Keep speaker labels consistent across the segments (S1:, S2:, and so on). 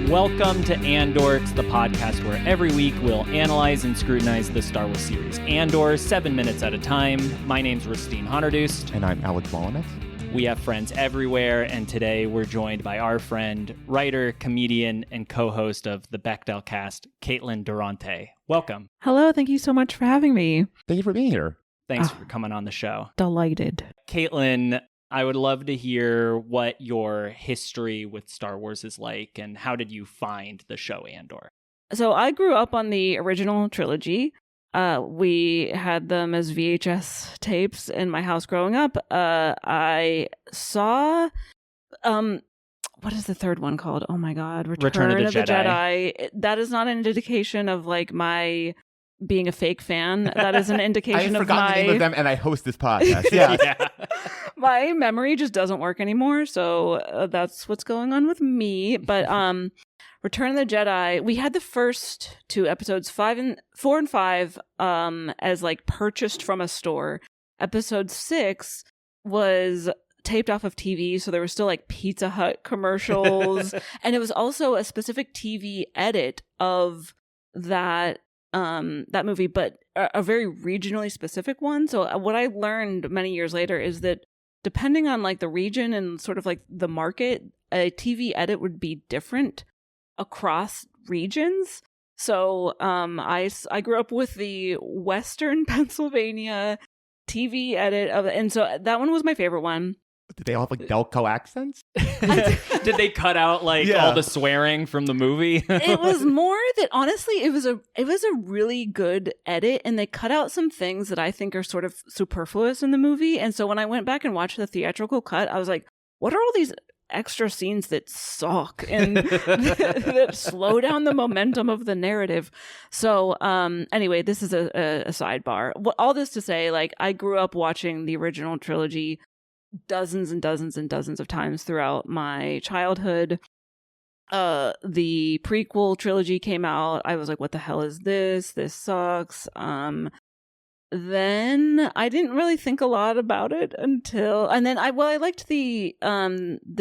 S1: Welcome to Andorks, the podcast where every week we'll analyze and scrutinize the Star Wars series Andor, 7 minutes at a time. My name's Rusteen Honardoost.
S2: And I'm Alex Molyneux.
S1: We have friends everywhere, and today we're joined by our friend, writer, comedian, and co-host of the Bechdel cast, Caitlin Durante. Welcome.
S3: Hello, thank you so much for having me.
S2: Thank you for being here.
S1: Thanks for coming on the show.
S3: Delighted.
S1: Caitlin, I would love to hear what your history with Star Wars is like, and how did you find the show Andor?
S3: So I grew up on the original trilogy. We had them as VHS tapes in my house growing up. I saw, what is the third one called? Oh my God, Return of the Jedi. That is not an indication of like my being a fake fan. That is an indication
S2: I
S3: of
S2: forgot the name of them, and I host this podcast. Yeah.
S3: My memory just doesn't work anymore, so that's what's going on with me. But Return of the Jedi, we had the first two episodes, 4 and 5, as like purchased from a store. Episode 6 was taped off of TV, so there were still like Pizza Hut commercials, and it was also a specific TV edit of that movie, but a very regionally specific one. So what I learned many years later is that depending on like the region and sort of like the market, a TV edit would be different across regions. So I grew up with the Western Pennsylvania TV edit of it, and so that one was my favorite one.
S2: Did they all have like Delco accents?
S1: Did they cut out like all the swearing from the movie?
S3: It was more that honestly, it was a really good edit, and they cut out some things that I think are sort of superfluous in the movie. And so when I went back and watched the theatrical cut, I was like, what are all these extra scenes that suck and that slow down the momentum of the narrative? So anyway, this is a sidebar. All this to say, like, I grew up watching the original trilogy dozens and dozens and dozens of times throughout my childhood. The prequel trilogy came out. I was like, what the hell is this? This sucks. Then I didn't really think a lot about it and then I liked the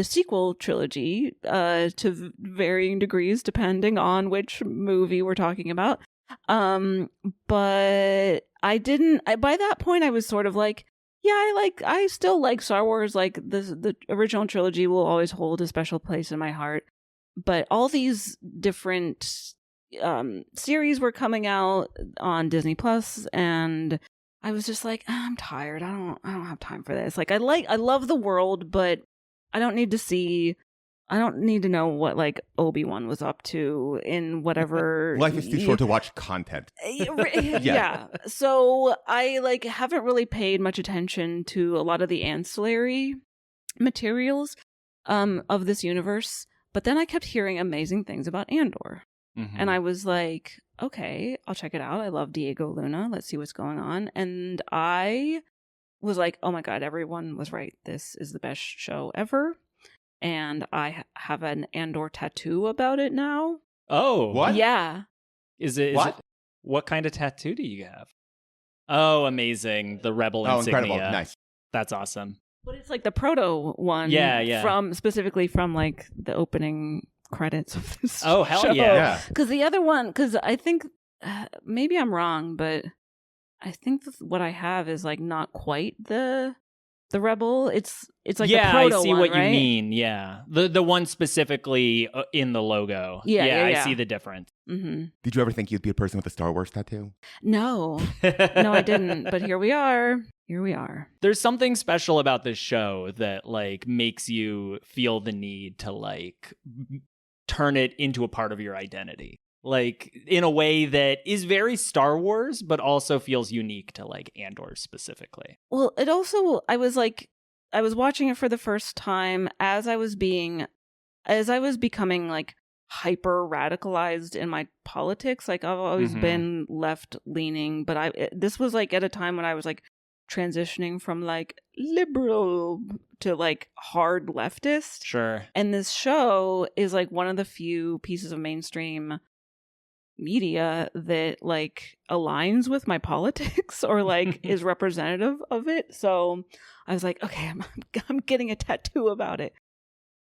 S3: sequel trilogy to varying degrees depending on which movie we're talking about. But by that point I was sort of like, I still like Star Wars. Like the original trilogy will always hold a special place in my heart. But all these different series were coming out on Disney Plus, and I was just like, I'm tired. I don't have time for this. Like I love the world, but I don't need to know what like Obi-Wan was up to in whatever.
S2: Life is too short to watch content.
S3: Yeah. So I like haven't really paid much attention to a lot of the ancillary materials of this universe. But then I kept hearing amazing things about Andor. Mm-hmm. And I was like, okay, I'll check it out. I love Diego Luna. Let's see what's going on. And I was like, oh my God, everyone was right. This is the best show ever. And I have an Andor tattoo about it now.
S1: Oh,
S2: what?
S3: Yeah.
S1: What kind of tattoo do you have? Oh, amazing. The Rebel insignia.
S2: Incredible. Nice.
S1: That's awesome.
S3: But it's like the proto one.
S1: Yeah.
S3: Specifically from like the opening credits of this
S1: Oh, hell
S3: show.
S1: yeah.
S3: Because the other one, because I think, maybe I'm wrong, but I think what I have is like not quite the Rebel. It's like the proto one,
S1: I see what
S3: right?
S1: you mean. Yeah, the one specifically in the logo. Yeah, I see the difference.
S3: Mm-hmm.
S2: Did you ever think you'd be a person with a Star Wars tattoo?
S3: No, I didn't. But here we are.
S1: There's something special about this show that like makes you feel the need to like turn it into a part of your identity. Like in a way that is very Star Wars, but also feels unique to like Andor specifically.
S3: Well, it also, I was watching it for the first time as I was becoming like hyper radicalized in my politics. Like I've always been left leaning, but this was like at a time when I was like transitioning from like liberal to like hard leftist.
S1: Sure.
S3: And this show is like one of the few pieces of mainstream media that like aligns with my politics or like is representative of it. So I was like, okay, I'm getting a tattoo about it.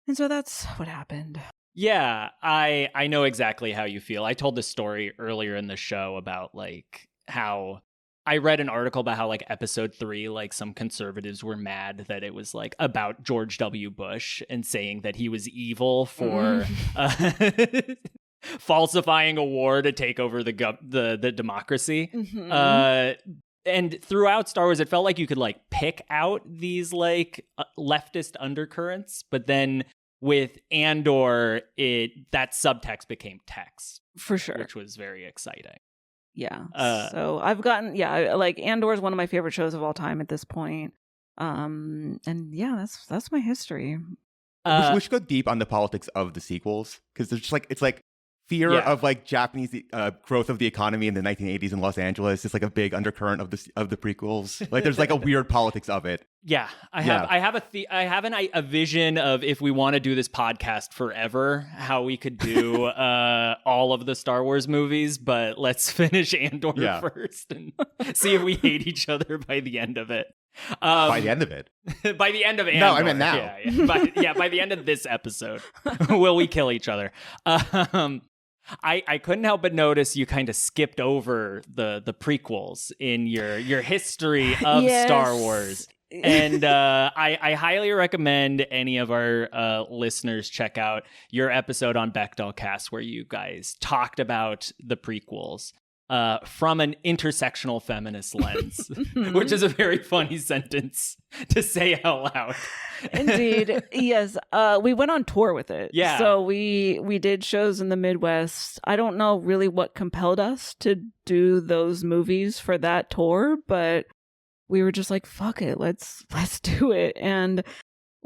S3: And so that's what happened.
S1: Yeah, I know exactly how you feel. I told this story earlier in the show about like how I read an article about how like episode 3, like some conservatives were mad that it was like about George W. Bush and saying that he was evil for falsifying a war to take over the democracy. And throughout Star Wars, it felt like you could like pick out these like leftist undercurrents, but then with Andor, that subtext became text.
S3: For sure.
S1: Which was very exciting.
S3: Yeah. So I've gotten, like Andor is one of my favorite shows of all time at this point. And yeah, that's my history.
S2: We should go deep on the politics of the sequels, because there's just like, it's like fear of like Japanese growth of the economy in the 1980s in Los Angeles. It's like a big undercurrent of the prequels. Like there's like a weird politics of it.
S1: Yeah, I have a vision of, if we want to do this podcast forever, how we could do all of the Star Wars movies, but let's finish Andor first and see if we hate each other by the end of it.
S2: By the end of it?
S1: By the end of Andor.
S2: No, I meant now.
S1: By the end of this episode, will we kill each other? I couldn't help but notice you kind of skipped over the prequels in your history of Star Wars. And I highly recommend any of our listeners check out your episode on Bechdel Cast, where you guys talked about the prequels from an intersectional feminist lens, which is a very funny sentence to say out loud.
S3: Indeed. Yes. We went on tour with it.
S1: Yeah.
S3: So we did shows in the Midwest. I don't know really what compelled us to do those movies for that tour, but we were just like, fuck it, let's do it. And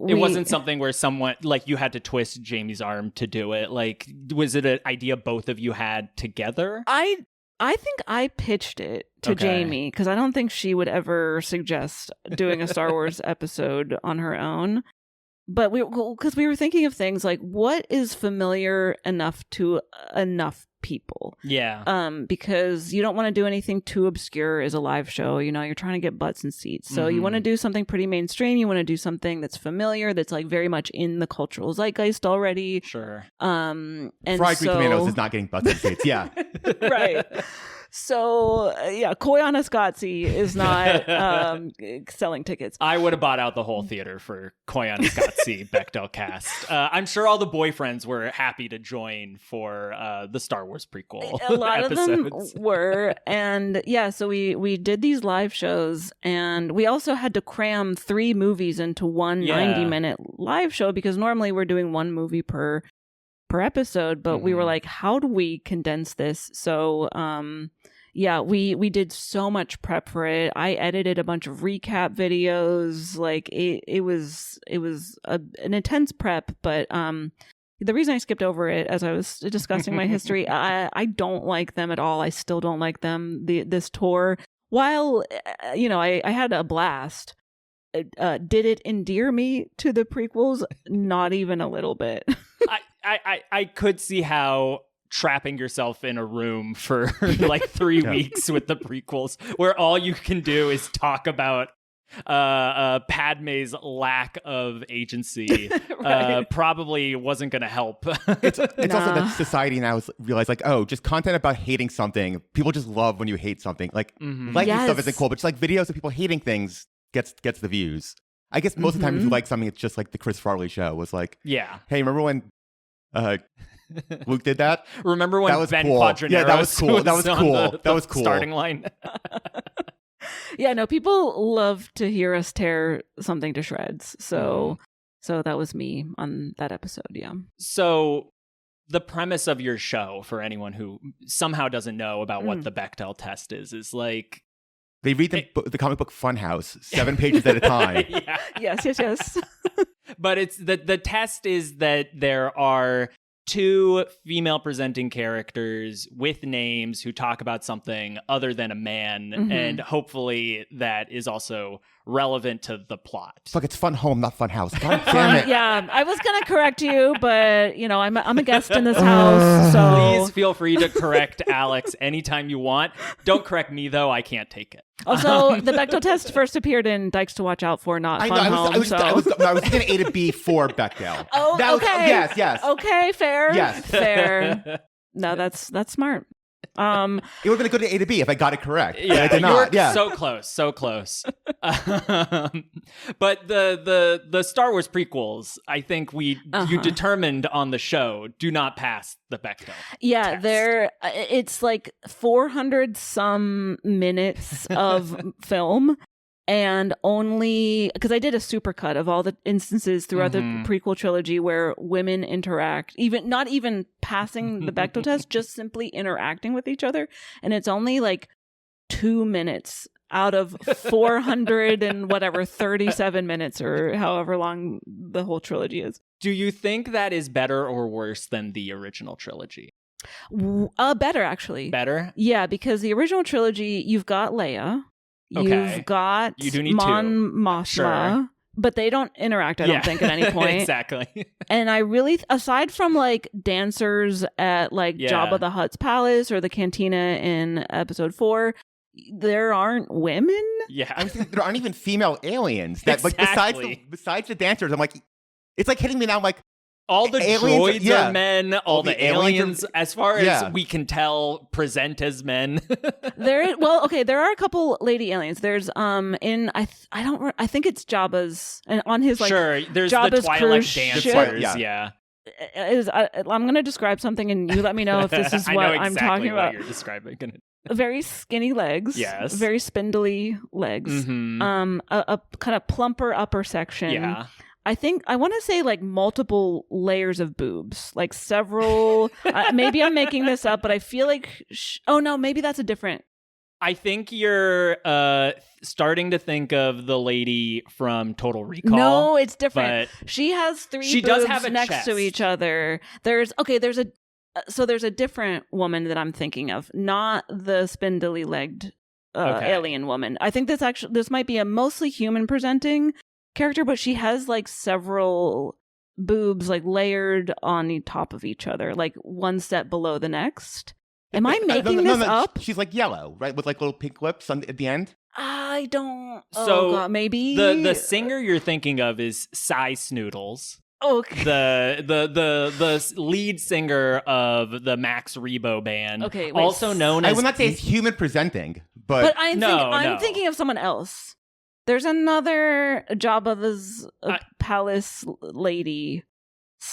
S1: it wasn't something where someone, like, you had to twist Jamie's arm to do it. Like, was it an idea both of you had together?
S3: I think I pitched it to Jamie, because I don't think she would ever suggest doing a Star Wars episode on her own. But because we were thinking of things like, what is familiar enough to enough people?
S1: Yeah.
S3: Because you don't want to do anything too obscure as a live show. You know, you're trying to get butts and seats. So you want to do something pretty mainstream. You want to do something that's familiar, that's like very much in the cultural zeitgeist already.
S1: Sure.
S3: And
S2: Fried Green Tomatoes is not getting butts and seats. Yeah.
S3: Right. So, Koyana Scotzi is not selling tickets.
S1: I would have bought out the whole theater for Koyana Scotzi Bechdel Cast. I'm sure all the boyfriends were happy to join for the Star Wars prequel.
S3: A lot
S1: episodes.
S3: of them were. And so we did these live shows, and we also had to cram 3 movies into one 90-minute live show, because normally we're doing one movie per episode, but we were like, how do we condense this? So we did so much prep for it. I edited a bunch of recap videos. Like it was an intense prep, but the reason I skipped over it as I was discussing my history, I don't like them at all. I still don't like them. This tour, while I had a blast, did it endear me to the prequels? Not even a little bit.
S1: I could see how trapping yourself in a room for like 3 weeks with the prequels, where all you can do is talk about Padme's lack of agency, probably wasn't going to help.
S2: It's also that society now has realized, like, oh, just content about hating something. People just love when you hate something. Like, liking stuff isn't cool, but just like videos of people hating things gets the views. I guess most of the time, if you like something, it's just like the Chris Farley show was like, hey, remember when Luke did that?
S1: Remember when
S2: that was
S1: Ben
S2: cool.
S1: Quadraneros
S2: that was cool. That was cool.
S1: That was cool. Starting line.
S3: People love to hear us tear something to shreds. So that was me on that episode. Yeah.
S1: So the premise of your show, for anyone who somehow doesn't know about what the Bechdel test is like,
S2: they read the comic book Funhouse 7 pages at a time.
S3: Yes.
S1: But it's the test is that there are 2 female presenting characters with names who talk about something other than a man, and hopefully that is also relevant to the plot.
S2: Fuck, it's Fun Home, not Fun House. God damn it.
S3: Yeah, I was gonna correct you, but I'm a guest in this house, so
S1: please feel free to correct Alex anytime you want. Don't correct me though; I can't take it.
S3: Also, the Bechdel test first appeared in Dykes to Watch Out For, not Fun Home.
S2: I was thinking A to B for Bechdel.
S3: Oh, okay.
S2: Yes.
S3: Okay, fair.
S2: Yes.
S3: Fair. No, that's smart.
S2: It would have been a good A to B if I got it correct.
S1: Yeah,
S2: I did not. Yeah.
S1: So close. But the Star Wars prequels, I think you determined on the show, do not pass the Bechdel.
S3: Yeah,
S1: test.
S3: it's like 400 some minutes of film. And only because I did a supercut of all the instances throughout the prequel trilogy where women interact, not even passing the Bechdel test, just simply interacting with each other. And it's only like 2 minutes out of 400 and whatever, 37 minutes or however long the whole trilogy is.
S1: Do you think that is better or worse than the original trilogy?
S3: Better, actually.
S1: Better?
S3: Yeah, because the original trilogy, you've got Leia.
S1: Okay.
S3: You've got
S1: you do need
S3: Mon Mothma,
S1: sure.
S3: But they don't interact, I don't think, at any point.
S1: Exactly.
S3: And I really, aside from like dancers at like Jabba the Hutt's palace or the cantina in episode 4, there aren't women.
S2: Yeah, I was thinking there aren't even female aliens. That like besides the dancers, I'm like, it's like hitting me now. I'm like,
S1: all the
S2: aliens,
S1: droids are men. All the aliens, as far as we can tell, present as men.
S3: There are a couple lady aliens. There's I think it's Jabba's, and on his like
S1: there's
S3: Jabba's
S1: the Twilight
S3: dancers.
S1: Yeah.
S3: I'm going to describe something, and you let me know if this is what I'm talking about.
S1: You're describing.
S3: Very skinny legs.
S1: Yes.
S3: Very spindly legs.
S1: Mm-hmm.
S3: A kind of plumper upper section.
S1: Yeah.
S3: I want to say like multiple layers of boobs, like several. Maybe I'm making this up, but I feel like. Oh no, maybe that's a different.
S1: I think you're starting to think of the lady from Total Recall.
S3: No, it's different. She has 3
S1: she
S3: boobs
S1: does have a
S3: next
S1: chest.
S3: to each other. There's a different woman that I'm thinking of, not the spindly legged alien woman. I think this might be a mostly human presenting character, but she has like several boobs like layered on top of each other, like one step below the next. Am I making this up?
S2: She's like yellow, right, with like little pink lips at the end.
S3: I don't.
S1: So
S3: God, maybe
S1: the singer you're thinking of is Cy Snoodles.
S3: Okay.
S1: The lead singer of the Max Rebo band.
S3: Okay. Wait,
S1: also known as.
S2: I will not say it's human presenting, but
S3: I'm thinking of someone else. There's another Jabba's palace lady.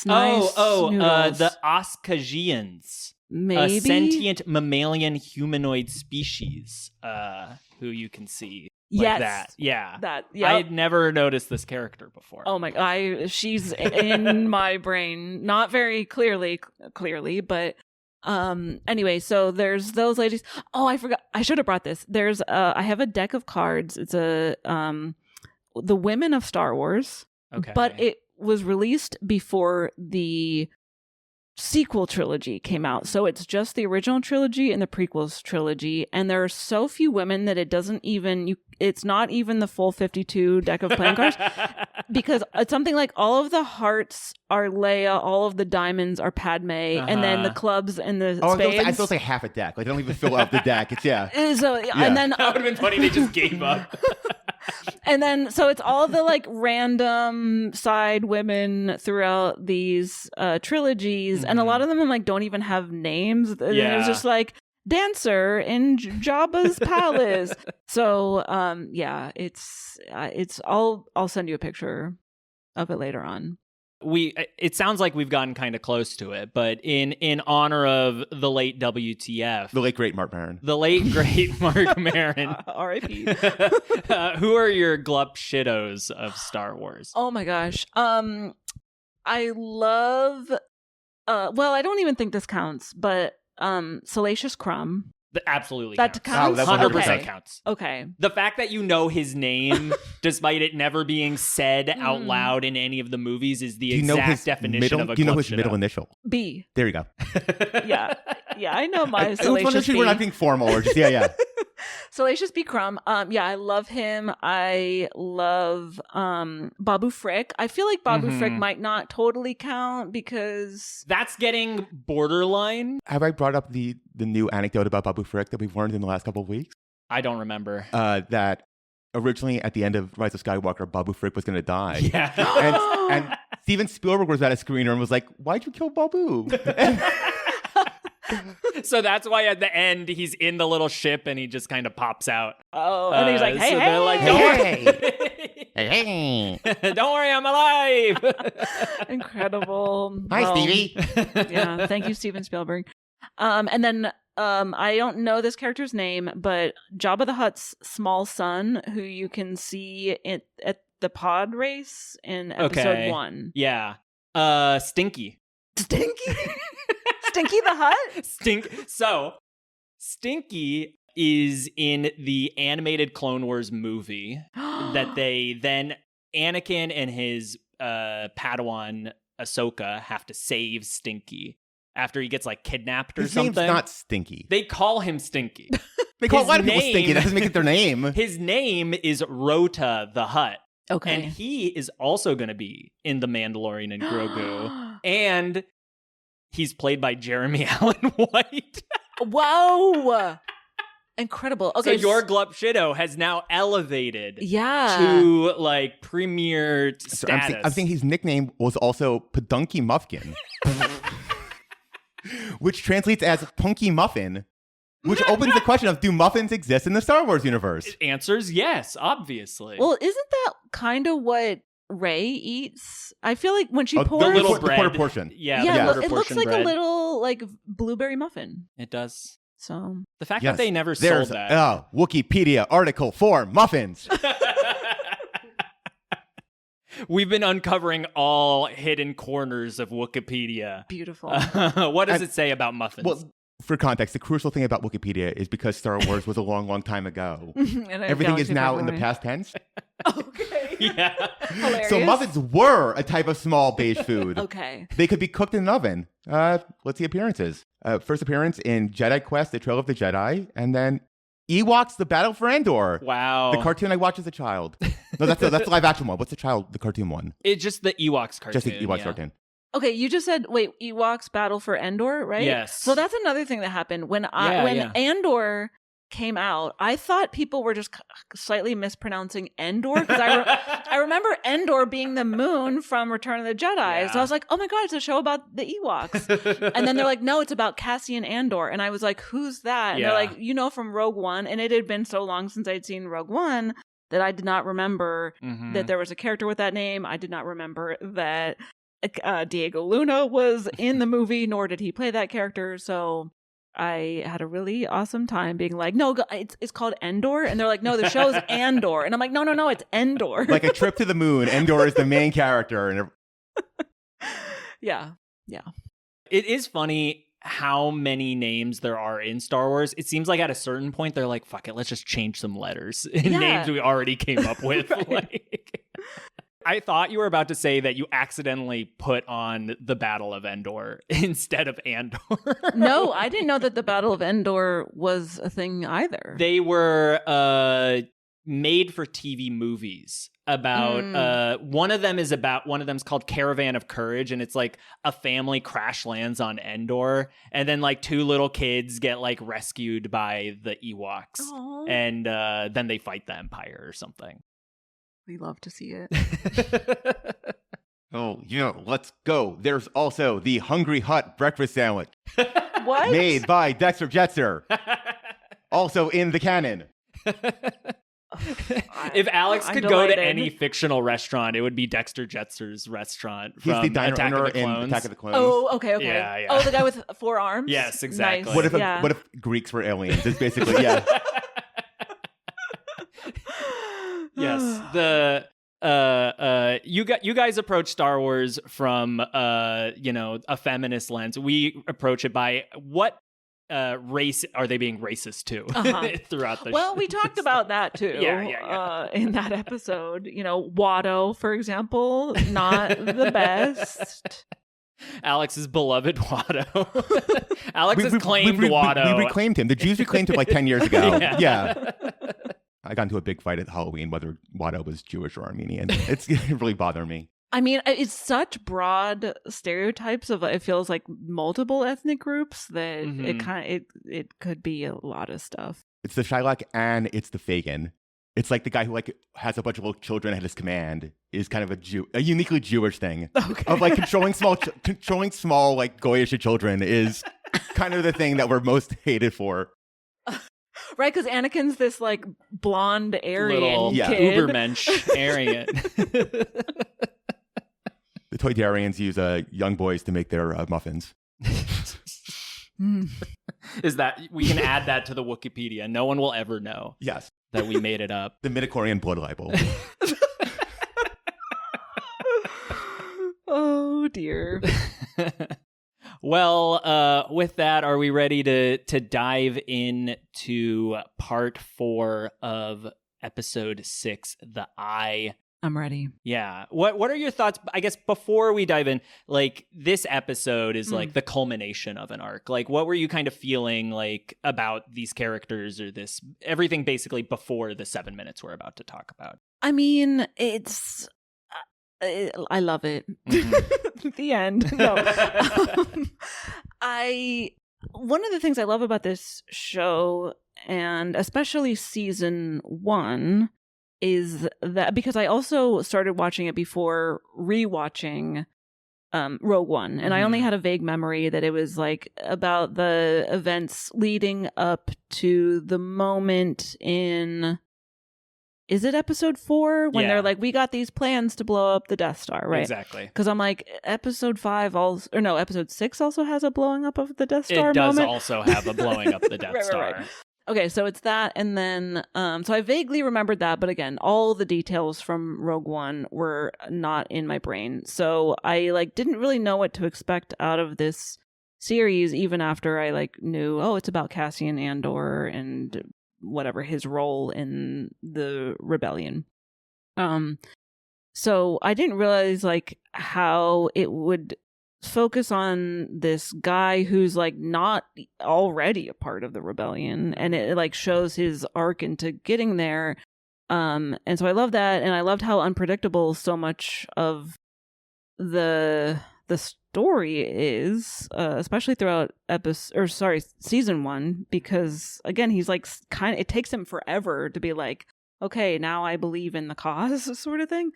S1: The Oskajians.
S3: Maybe
S1: a sentient mammalian humanoid species who you can see like that. Yeah.
S3: Yep.
S1: I had never noticed this character before.
S3: Oh my, she's in my brain. Not very clearly, but anyway, so there's those ladies. Oh, I forgot. I should have brought this. There's I have a deck of cards. It's the Women of Star Wars.
S1: Okay.
S3: But it was released before the sequel trilogy came out. So it's just the original trilogy and the prequels trilogy. And there are so few women that it's not even the full 52 deck of playing cards. Because it's something like all of the hearts are Leia, all of the diamonds are Padme, and then the clubs and the spades.
S2: I feel like half a deck. Like, they don't even fill out the deck. It's
S3: And then
S1: that would have been funny. They just gave up.
S3: And then, so it's all the like random side women throughout these trilogies, and a lot of them like don't even have names.
S1: Yeah.
S3: It's just like dancer in Jabba's palace. So, it's. I'll send you a picture of it later on.
S1: It sounds like we've gotten kind of close to it, but in honor of the late WTF,
S2: the late great Mark Maron,
S1: R.I.P. Who are your glup shittos of Star Wars?
S3: Oh my gosh, I love. Well, I don't even think this counts, but Salacious Crumb.
S1: Absolutely
S3: that counts.
S1: 100% counts.
S3: Okay.
S1: The fact that you know his name, despite it never being said out loud in any of the movies, is the exact definition of a.
S2: Do you know his middle initial?
S3: B.
S2: There you go.
S3: Yeah, I know my Salacious B.
S2: We're not being formal, or just yeah.
S3: Salacious B. Crumb. I love him. I love Babu Frick. I feel like Babu Frick might not totally count because
S1: that's getting borderline.
S2: Have I brought up the new anecdote about Babu Frick that we've learned in the last couple of weeks?
S1: I don't remember.
S2: That originally at the end of Rise of Skywalker, Babu Frick was going to die.
S1: Yeah.
S2: And Steven Spielberg was at a screener and was like, "Why'd you kill Babu?"
S1: So that's why at the end he's in the little ship and he just kind of pops out.
S3: Oh, and he's like, "Hey,
S1: so
S3: hey,
S1: they're like,
S2: Hey.
S1: don't worry, I'm alive."
S3: Incredible.
S2: Hi, Stevie.
S3: Yeah, thank you, Steven Spielberg. And then I don't know this character's name, but Jabba the Hutt's small son, who you can see at the pod race in episode 1.
S1: Yeah. Stinky.
S3: Stinky? Stinky the Hutt?
S1: So, Stinky is in the animated Clone Wars movie that they then Anakin and his Padawan Ahsoka have to save Stinky after he gets like kidnapped or something.
S2: His name's not Stinky.
S1: They call him Stinky.
S2: They call a lot of people Stinky. That doesn't make it their name.
S1: His name is Rota the Hutt.
S3: Okay.
S1: And he is also going to be in The Mandalorian and Grogu. And he's played by Jeremy Allen White.
S3: Whoa! Incredible. Okay,
S1: so your Glup Shido has now elevated
S3: yeah.
S1: to like premier status.
S2: So I'm thinking his nickname was also Pedunky Muffkin, which translates as Punky Muffin, which opens the question of, do muffins exist in the Star Wars universe?
S1: It answers yes, obviously.
S3: Well, isn't that kind of what Rey eats? I feel like when she pours
S1: the little bread.
S2: quarter portion.
S1: Yeah,
S3: it looks like
S1: bread.
S3: a little like blueberry muffin.
S1: It does.
S3: So
S1: the fact that they never
S2: There's
S1: sold that.
S2: a Wookiepedia article for muffins.
S1: We've been uncovering all hidden corners of Wikipedia.
S3: Beautiful.
S1: What does it say about muffins?
S2: Well, for context, the crucial thing about Wikipedia is because Star Wars was a long, long time ago, everything is now in the past tense.
S3: Okay.
S1: Yeah.
S3: Hilarious.
S2: So muffins were a type of small beige food.
S3: Okay.
S2: They could be cooked in an oven. Let's see appearances. First appearance in Jedi Quest, The Trail of the Jedi, and then Ewoks, The Battle for Andor.
S1: Wow.
S2: The cartoon I watched as a child. No, that's the live action one. What's the cartoon one?
S1: It's just the Ewoks cartoon.
S2: Just the Ewoks cartoon.
S3: Okay, you just said, wait, Ewoks Battle for Andor, right?
S1: Yes.
S3: So that's another thing that happened. When Andor came out, I thought people were just slightly mispronouncing Endor, because I remember Endor being the moon from Return of the Jedi.
S1: Yeah.
S3: So I was like, oh my God, it's a show about the Ewoks. And then they're like, no, it's about Cassian Andor. And I was like, who's that? And they're like, from Rogue One. And it had been so long since I'd seen Rogue One that I did not remember that there was a character with that name. I did not remember that Diego Luna was in the movie, nor did he play that character. So I had a really awesome time being like, no, it's called Endor. And they're like, no, the show's Andor. And I'm like, no, it's Endor.
S2: Like a trip to the moon. Endor is the main character. And
S3: Yeah.
S1: It is funny how many names there are in Star Wars. It seems like at a certain point, they're like, fuck it, let's just change some letters in names we already came up with. I thought you were about to say that you accidentally put on the Battle of Endor instead of Andor.
S3: No, I didn't know that the Battle of Endor was a thing either.
S1: They were made for TV movies about one of them's called Caravan of Courage, and it's like a family crash lands on Endor, and then like two little kids get like rescued by the Ewoks.
S3: Aww.
S1: And then they fight the Empire or something.
S3: We love to see it.
S2: oh, let's go. There's also the Hungry Hut breakfast sandwich.
S3: What?
S2: Made by Dexter Jetster. Also in the canon.
S1: If Alex could go to any fictional restaurant, it would be Dexter Jetzer's restaurant from
S2: He's the diner
S1: Attack
S2: owner
S1: of the Clones.
S2: in Attack of the Clones.
S3: Oh, okay.
S1: Yeah.
S3: Oh, the guy with 4 arms?
S1: Yes, exactly.
S3: Nice.
S2: What if Greeks were aliens? It's basically, yeah.
S1: Yes, you guys approach Star Wars from a feminist lens. We approach it by what race are they being racist to throughout the show?
S3: Well, we talked about that too.
S1: Yeah.
S3: In that episode, Watto, for example, not the best.
S1: Alex's beloved Watto. Alex has claimed Watto.
S2: We reclaimed him. The Jews reclaimed him like 10 years ago. Yeah. I got into a big fight at Halloween whether Watto was Jewish or Armenian. It really bothered me.
S3: I mean, it's such broad stereotypes of, it feels like multiple ethnic groups that it could be a lot of stuff.
S2: It's the Shylock and it's the Fagin. It's like the guy who like has a bunch of little children at his command is kind of a uniquely Jewish thing. Okay. Of like controlling small like goyish children is kind of the thing that we're most hated for.
S3: Right, because Anakin's this like blonde Aryan
S1: little
S3: kid.
S1: Ubermensch Aryan.
S2: The Toydarians use young boys to make their muffins.
S1: Is that we can add that to the Wookiepedia? No one will ever know.
S2: Yes,
S1: that we made it up.
S2: The midichlorian blood libel.
S3: Oh dear.
S1: Well, with that, are we ready to dive into part 4 of episode 6, The Eye?
S3: I'm ready.
S1: Yeah. What are your thoughts? I guess before we dive in, like this episode is like the culmination of an arc. Like what were you kind of feeling like about these characters or this everything basically before the 7 minutes we're about to talk about?
S3: I mean, it's I love it. Mm-hmm. The end. No. One of the things I love about this show, and especially season 1, is that because I also started watching it before rewatching Rogue One, and I only had a vague memory that it was like about the events leading up to the moment in, is it episode 4 when they're like, we got these plans to blow up the Death Star, right?
S1: Exactly.
S3: Because I'm like, episode 6 also has a blowing up of the Death Star.
S1: It does
S3: moment.
S1: Also have a blowing up the Death Star.
S3: Right. Okay, so it's that, and then, so I vaguely remembered that, but again, all the details from Rogue One were not in my brain, so I, like, didn't really know what to expect out of this series, even after I, like, knew, it's about Cassian Andor and whatever his role in the rebellion. So I didn't realize, like, how it would focus on this guy who's like not already a part of the rebellion, and it like shows his arc into getting there, and so I love that, and I loved how unpredictable so much of the story is, especially throughout season 1, because again he's like it takes him forever to be like, okay, now I believe in the cause sort of thing.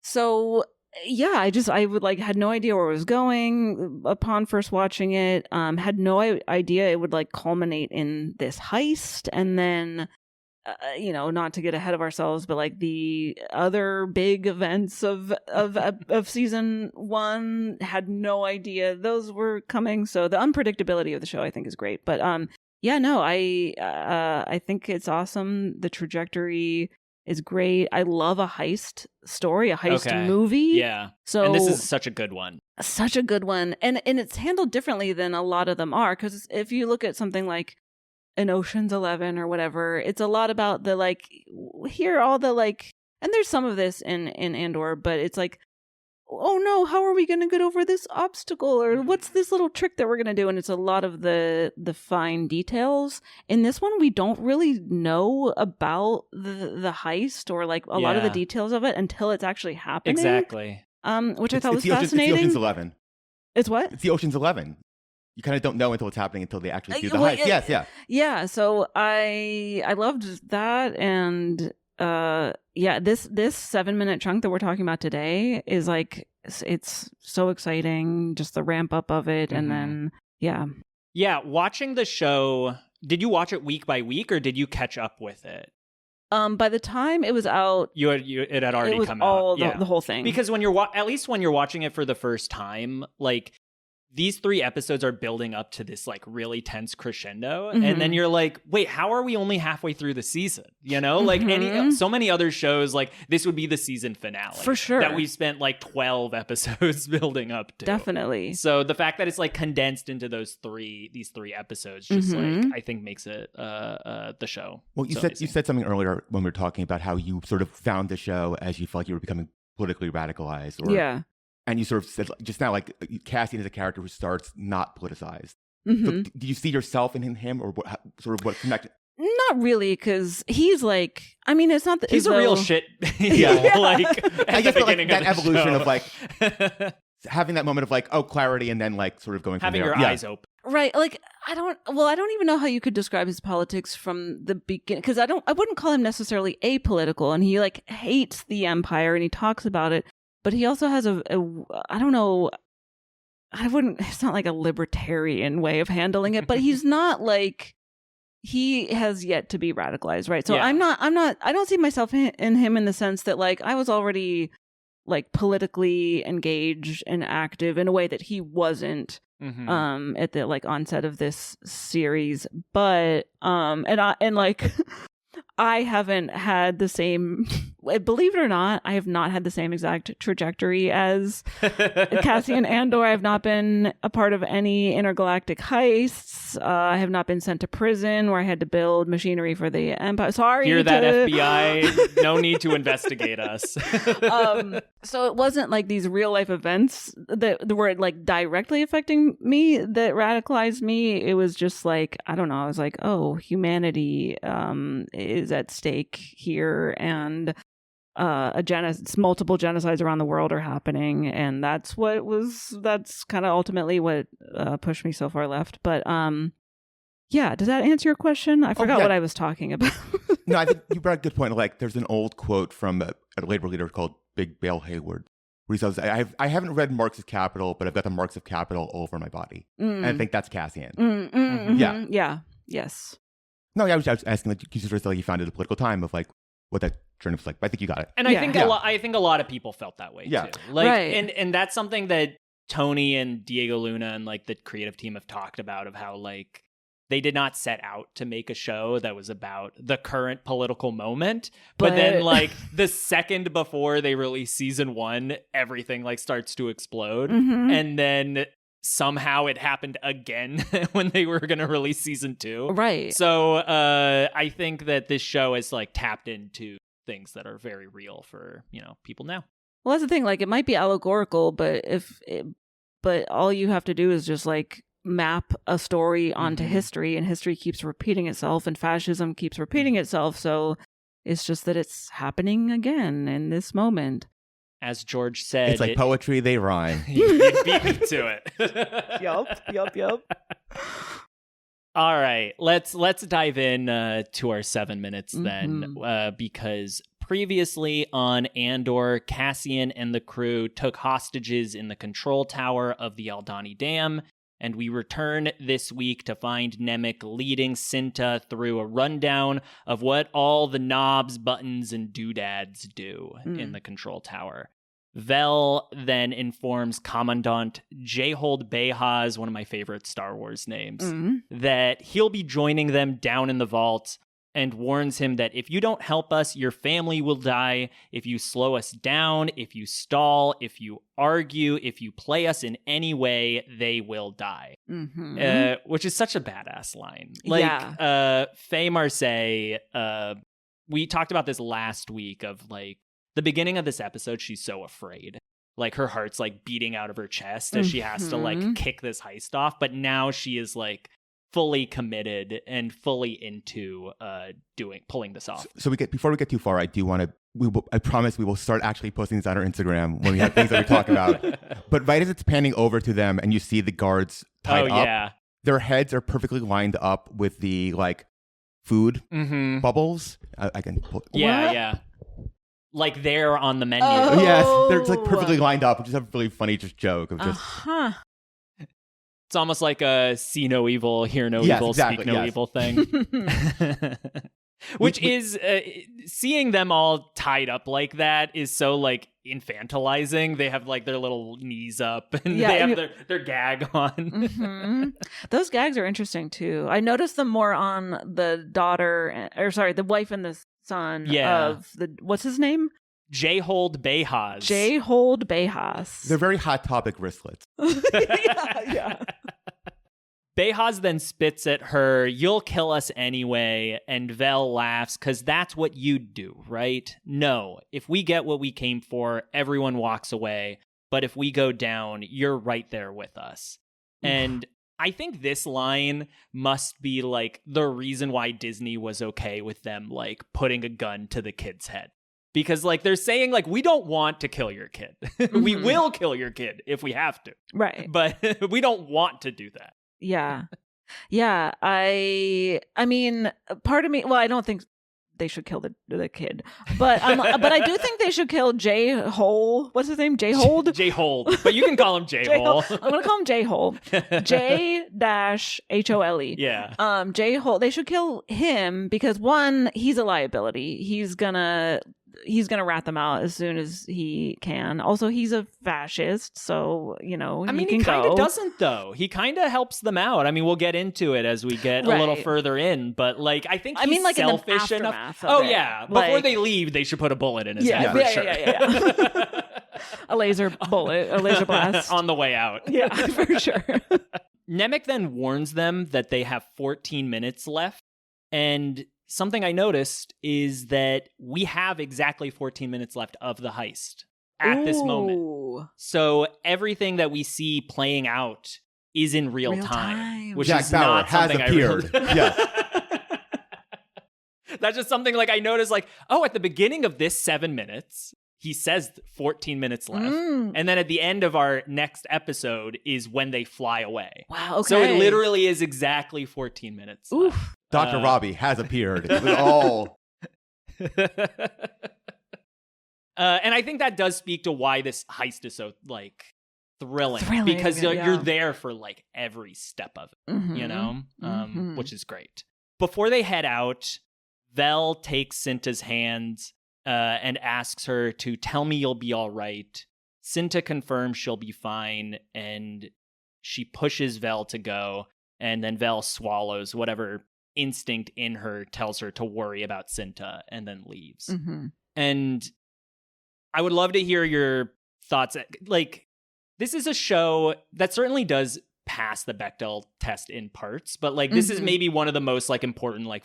S3: So yeah, I would like had no idea where it was going upon first watching it. Had no idea it would like culminate in this heist, and then not to get ahead of ourselves, but like the other big events of season 1, had no idea those were coming. So the unpredictability of the show I think is great. But I think it's awesome. The trajectory is great. I love a heist story, a heist movie.
S1: Yeah. So, and this is such a good one.
S3: Such a good one. And it's handled differently than a lot of them are. Because if you look at something like an Ocean's 11 or whatever, it's a lot about the like, here are all the like, and there's some of this in Andor, but it's like, oh no, how are we going to get over this obstacle? Or what's this little trick that we're going to do? And it's a lot of the fine details. In this one, we don't really know about the heist or like a lot of the details of it until it's actually happening.
S1: Exactly.
S3: Which I thought was fascinating.
S2: It's the Ocean's 11.
S3: It's what?
S2: It's the Ocean's 11. You kind of don't know until it's happening until they actually do the heist. Yes, yeah.
S3: Yeah, so I loved that, and this 7-minute chunk that we're talking about today is like, it's so exciting, just the ramp up of it, and then watching the show. Did you watch it week by week, or did you catch up with it? By the time it was out,
S1: it had already come out.
S3: The whole thing.
S1: Because when you're at least when you're watching it for the first time, like, these 3 episodes are building up to this like really tense crescendo, and then you're like, wait, how are we only halfway through the season? Like so many other shows, like this would be the season finale
S3: for sure
S1: that we spent like 12 episodes building up to.
S3: Definitely.
S1: So the fact that it's like condensed into these 3 episodes just like I think makes it the show.
S2: Well, you said something earlier when we were talking about how you sort of found the show as you felt like you were becoming politically radicalized, or and you sort of said just now, like, Cassian is a character who starts not politicized. So did you see yourself in him, or what connected?
S3: Not really, because he's like, I mean, it's not that
S1: he's a real shit. Like
S2: I guess
S1: that
S2: evolution
S1: show.
S2: of like having that moment of like, oh, clarity, and then like sort of going from
S1: having
S2: there.
S1: your eyes open.
S3: Right. Like, I don't even know how you could describe his politics from the beginning, because I wouldn't call him necessarily apolitical, and he like hates the empire and he talks about it, but he also has I don't know, it's not like a libertarian way of handling it, but he's not like, he has yet to be radicalized, right? So I don't see myself in him in the sense that like I was already like politically engaged and active in a way that he wasn't at the like onset of this series. But and like I haven't had the same, believe it or not, I have not had the same exact trajectory as Cassian Andor. I have not been a part of any intergalactic heists. I have not been sent to prison where I had to build machinery for the Empire. Sorry.
S1: Hear that, FBI? No need to investigate us.
S3: So it wasn't like these real life events that were like directly affecting me that radicalized me. It was just like, I don't know. I was like, oh, humanity is at stake here, and multiple genocides around the world are happening, and that's kind of ultimately what pushed me so far left. But yeah, does that answer your question? I forgot what I was talking about.
S2: No, I think you brought a good point. Like, there's an old quote from a labor leader called Big Bale Hayward, where he says, I haven't read Marx's Capital, but I've got the Marx of Capital all over my body. And I think that's Cassian. Yeah.
S3: Yes.
S2: No, I was asking, like, you sort of like you found it a political time of like what that journey was like. But I think you got it.
S1: And I think a lot of people felt that way too. Like,
S3: right.
S1: and that's something that Tony and Diego Luna and like the creative team have talked about, of how like they did not set out to make a show that was about the current political moment, but then like the second before they release season 1, everything like starts to explode, and then somehow it happened again when they were going to release season 2.
S3: Right.
S1: So I think that this show has like tapped into things that are very real for, people now.
S3: Well, that's the thing. Like, it might be allegorical, but but all you have to do is just like map a story onto history, and history keeps repeating itself, and fascism keeps repeating itself. So it's just that it's happening again in this moment.
S1: As George said,
S2: it's like poetry, they rhyme.
S1: You beat me to it.
S3: Yup.
S1: All right, let's dive in to our 7 minutes then, because previously on Andor, Cassian and the crew took hostages in the control tower of the Aldhani Dam, and we return this week to find Nemik leading Cinta through a rundown of what all the knobs, buttons, and doodads do in the control tower. Vel then informs Commandant J-Hold Behaz, one of my favorite Star Wars names, that he'll be joining them down in the vault, and warns him that if you don't help us, your family will die. If you slow us down, if you stall, if you argue, if you play us in any way, they will die. Which is such a badass line. Like, Faye Marseille, we talked about this last week of like, the beginning of this episode, she's so afraid. Like, her heart's like beating out of her chest as she has to like kick this heist off. But now she is like fully committed and fully into pulling this off.
S2: So before we get too far, I promise we will start actually posting these on our Instagram when we have things that we talk about. But right as it's panning over to them and you see the guards tied up, their heads are perfectly lined up with the like food bubbles. I can pull.
S1: Yeah. Like they're on the menu.
S3: Oh.
S2: Yes, they're like perfectly lined up, which is a really funny just joke of just.
S1: It's almost like a see no evil, hear no evil, speak no evil thing. Which is seeing them all tied up like that is so like infantilizing. They have like their little knees up and they have their gag on.
S3: Those gags are interesting too. I noticed them more on the the wife and the son of what's his name?
S1: J-Hold Behaz.
S3: J-Hold Behaz.
S2: They're very Hot Topic wristlets.
S3: Yeah.
S1: Behaz then spits at her, "You'll kill us anyway," and Vel laughs, because that's what you'd do, right? No, if we get what we came for, everyone walks away, but if we go down, you're right there with us. And I think this line must be like the reason why Disney was okay with them like putting a gun to the kid's head. Because like they're saying like, we don't want to kill your kid. We will kill your kid if we have to.
S3: Right.
S1: But we don't want to do that.
S3: Yeah. Yeah. I mean, part of me, well, I don't think they should kill the kid, but I do think they should kill Jay Hole. What's his name? Jay Hold?
S1: Jay Hold. But you can call him Jay Hole.
S3: I'm going to call him Jay Hole. J-Hole.
S1: Yeah.
S3: Jay Hole. They should kill him because one, he's a liability. He's gonna rat them out as soon as he can. Also, he's a fascist, so he kind
S1: of doesn't though. He kind of helps them out. I mean, we'll get into it as we get a little further in, but like I think he's selfish enough. Before they leave, they should put a bullet in his head for sure.
S3: Yeah. A laser bullet, a laser blast
S1: on the way out.
S3: Yeah, for sure.
S1: Nemec then warns them that they have 14 minutes left, and something I noticed is that we have exactly 14 minutes left of the heist at this moment. So everything that we see playing out is in real time. Which
S2: Jack
S1: is
S2: Bauer
S1: not something
S2: has appeared. Yes.
S1: That's just something like I noticed like, at the beginning of this 7 minutes, he says 14 minutes left. And then at the end of our next episode is when they fly away.
S3: Wow, okay.
S1: So it literally is exactly 14 minutes left.
S2: Dr. Robbie has appeared. It was all...
S1: and I think that does speak to why this heist is so, like, thrilling because you're there for, like, every step of it, which is great. Before they head out, Vel takes Cinta's hand and asks her to tell me you'll be all right. Cinta confirms she'll be fine, and she pushes Vel to go, and then Vel swallows whatever instinct in her tells her to worry about Cinta and then leaves. And I would love to hear your thoughts. Like, this is a show that certainly does pass the Bechdel test in parts, but like this is maybe one of the most like important like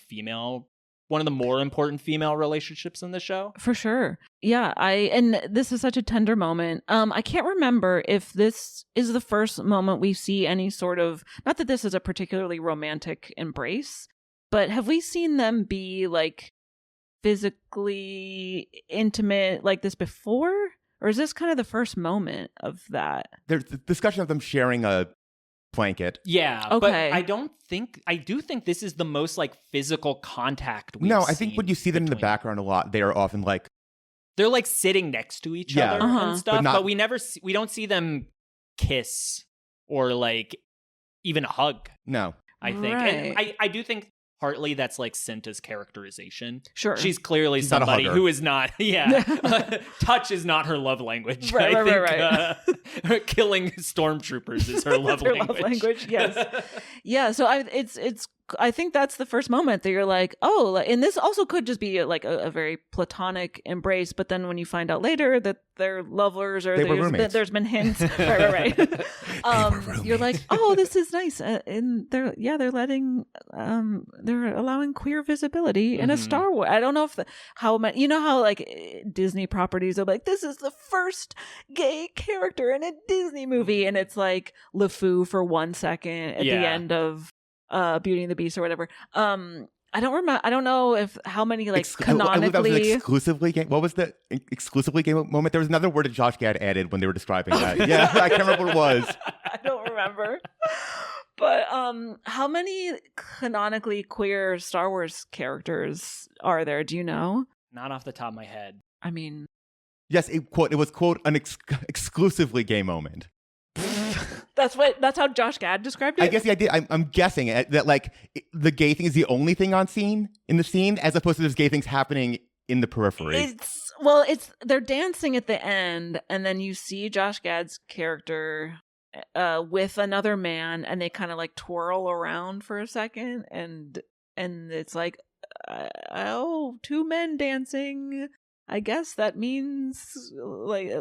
S1: one of the more important female relationships in the show.
S3: For sure. Yeah, and this is such a tender moment. I can't remember if this is the first moment we see any sort of, not that this is a particularly romantic embrace, but have we seen them be like physically intimate like this before? Or is this kind of the first moment of that?
S2: There's the discussion of them sharing a blanket.
S1: Yeah, okay. But I do think this is the most like physical contact we've seen.
S2: I think when you see them in the background a lot, they are often like...
S1: They're like sitting next to each other and stuff, but we don't see them kiss or like even hug.
S2: No.
S1: I think.
S3: Right.
S1: And I do think partly that's like Cinta's characterization.
S3: Sure.
S1: She's clearly somebody who is not, touch is not her love language.
S3: Right.
S1: Killing stormtroopers is her love language.
S3: Yes. Yeah, so I think that's the first moment that you're like, oh, and this also could just be like a very platonic embrace, but then when you find out later that they're lovers or there's been hints, right. You're like, oh, this is nice, and they're allowing queer visibility in a Star Wars. I don't know how many, how like Disney properties are like, this is the first gay character in a Disney movie, and it's like LeFou for 1 second at the end of Beauty and the Beast or whatever. I don't remember. I don't know if how many like canonically
S2: exclusively game. What was the exclusively game moment? There was another word that Josh Gad added when they were describing that. Yeah, I can't remember what it was.
S3: I don't remember. But how many canonically queer Star Wars characters are there? Do you know?
S1: Not off the top of my head.
S3: I mean,
S2: yes, it was quote an exclusively gay moment.
S3: That's how Josh Gad described it.
S2: I guess the idea, I'm guessing that like the gay thing is the only thing in the scene, as opposed to there's gay things happening in the periphery.
S3: They're dancing at the end, and then you see Josh Gad's character with another man, and they kind of like twirl around for a second, and it's like, two men dancing. I guess that means like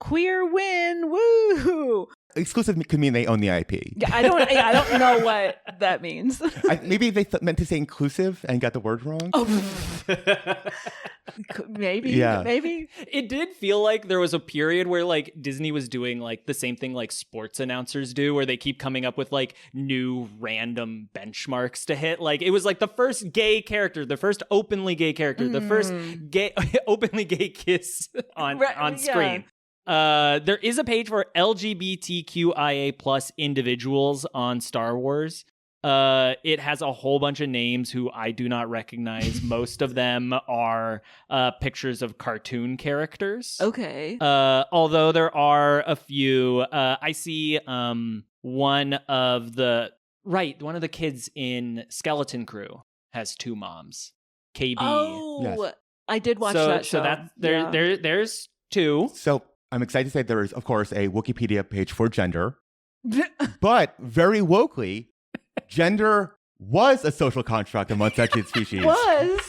S3: queer win, woo.
S2: Exclusive could mean they own the IP.
S3: Yeah, I don't know what that means.
S2: Maybe they meant to say inclusive and got the word wrong.
S3: Oh. Maybe.
S1: It did feel like there was a period where like Disney was doing like the same thing like sports announcers do, where they keep coming up with like new random benchmarks to hit. Like it was like the first gay character, the first openly gay character, the first gay openly gay kiss on screen. There is a page for LGBTQIA plus individuals on Star Wars. It has a whole bunch of names who I do not recognize. Most of them are pictures of cartoon characters.
S3: Okay.
S1: Although there are a few. I see one of the kids in Skeleton Crew has two moms. KB.
S3: Oh,
S2: yes.
S3: I did watch that show.
S1: So there's two.
S2: So I'm excited to say there is, of course, a Wookiepedia page for gender. But very wokely, gender was a social construct among sentient species.
S3: Was.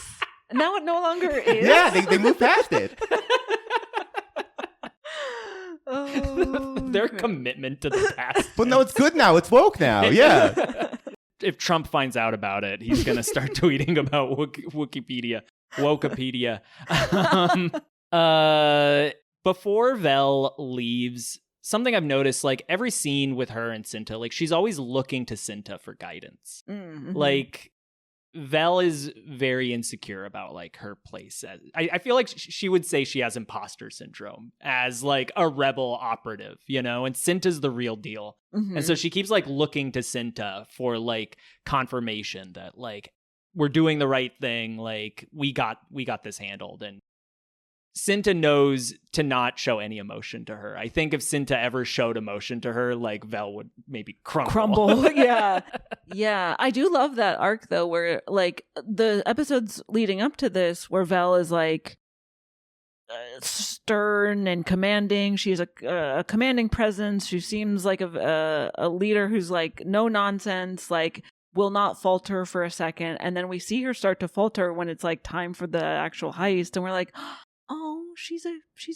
S3: Now it no longer is.
S2: Yeah, they moved past it.
S1: Their commitment to the past.
S2: But no, it's good now. It's woke now. Yeah.
S1: If Trump finds out about it, he's going to start tweeting about Wookiepedia. Before Vel leaves, something I've noticed, like every scene with her and Cinta, like she's always looking to Cinta for guidance. Mm-hmm. Like Vel is very insecure about like her place. I feel like she would say she has imposter syndrome as like a rebel operative, you know, and Cinta's the real deal. Mm-hmm. And so she keeps like looking to Cinta for like confirmation that like we're doing the right thing. Like we got this handled. And Cinta knows to not show any emotion to her. I think if Cinta ever showed emotion to her, like Vel would maybe crumble.
S3: Yeah. Yeah. I do love that arc though, where like the episodes leading up to this, where Vel is like stern and commanding. She's a commanding presence. She seems like a leader who's like no nonsense, like will not falter for a second. And then we see her start to falter when it's like time for the actual heist. And we're like, oh, she's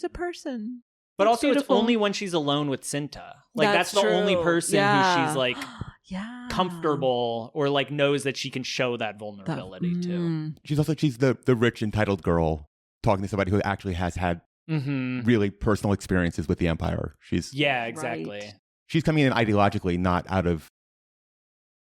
S3: a person.
S1: But also beautiful. It's only when she's alone with Cinta. Like that's the only person who she's like comfortable or like knows that she can show that vulnerability to.
S2: She's the rich entitled girl talking to somebody who actually has had really personal experiences with the Empire.
S1: Yeah, exactly.
S3: Right.
S2: She's coming in ideologically, not out of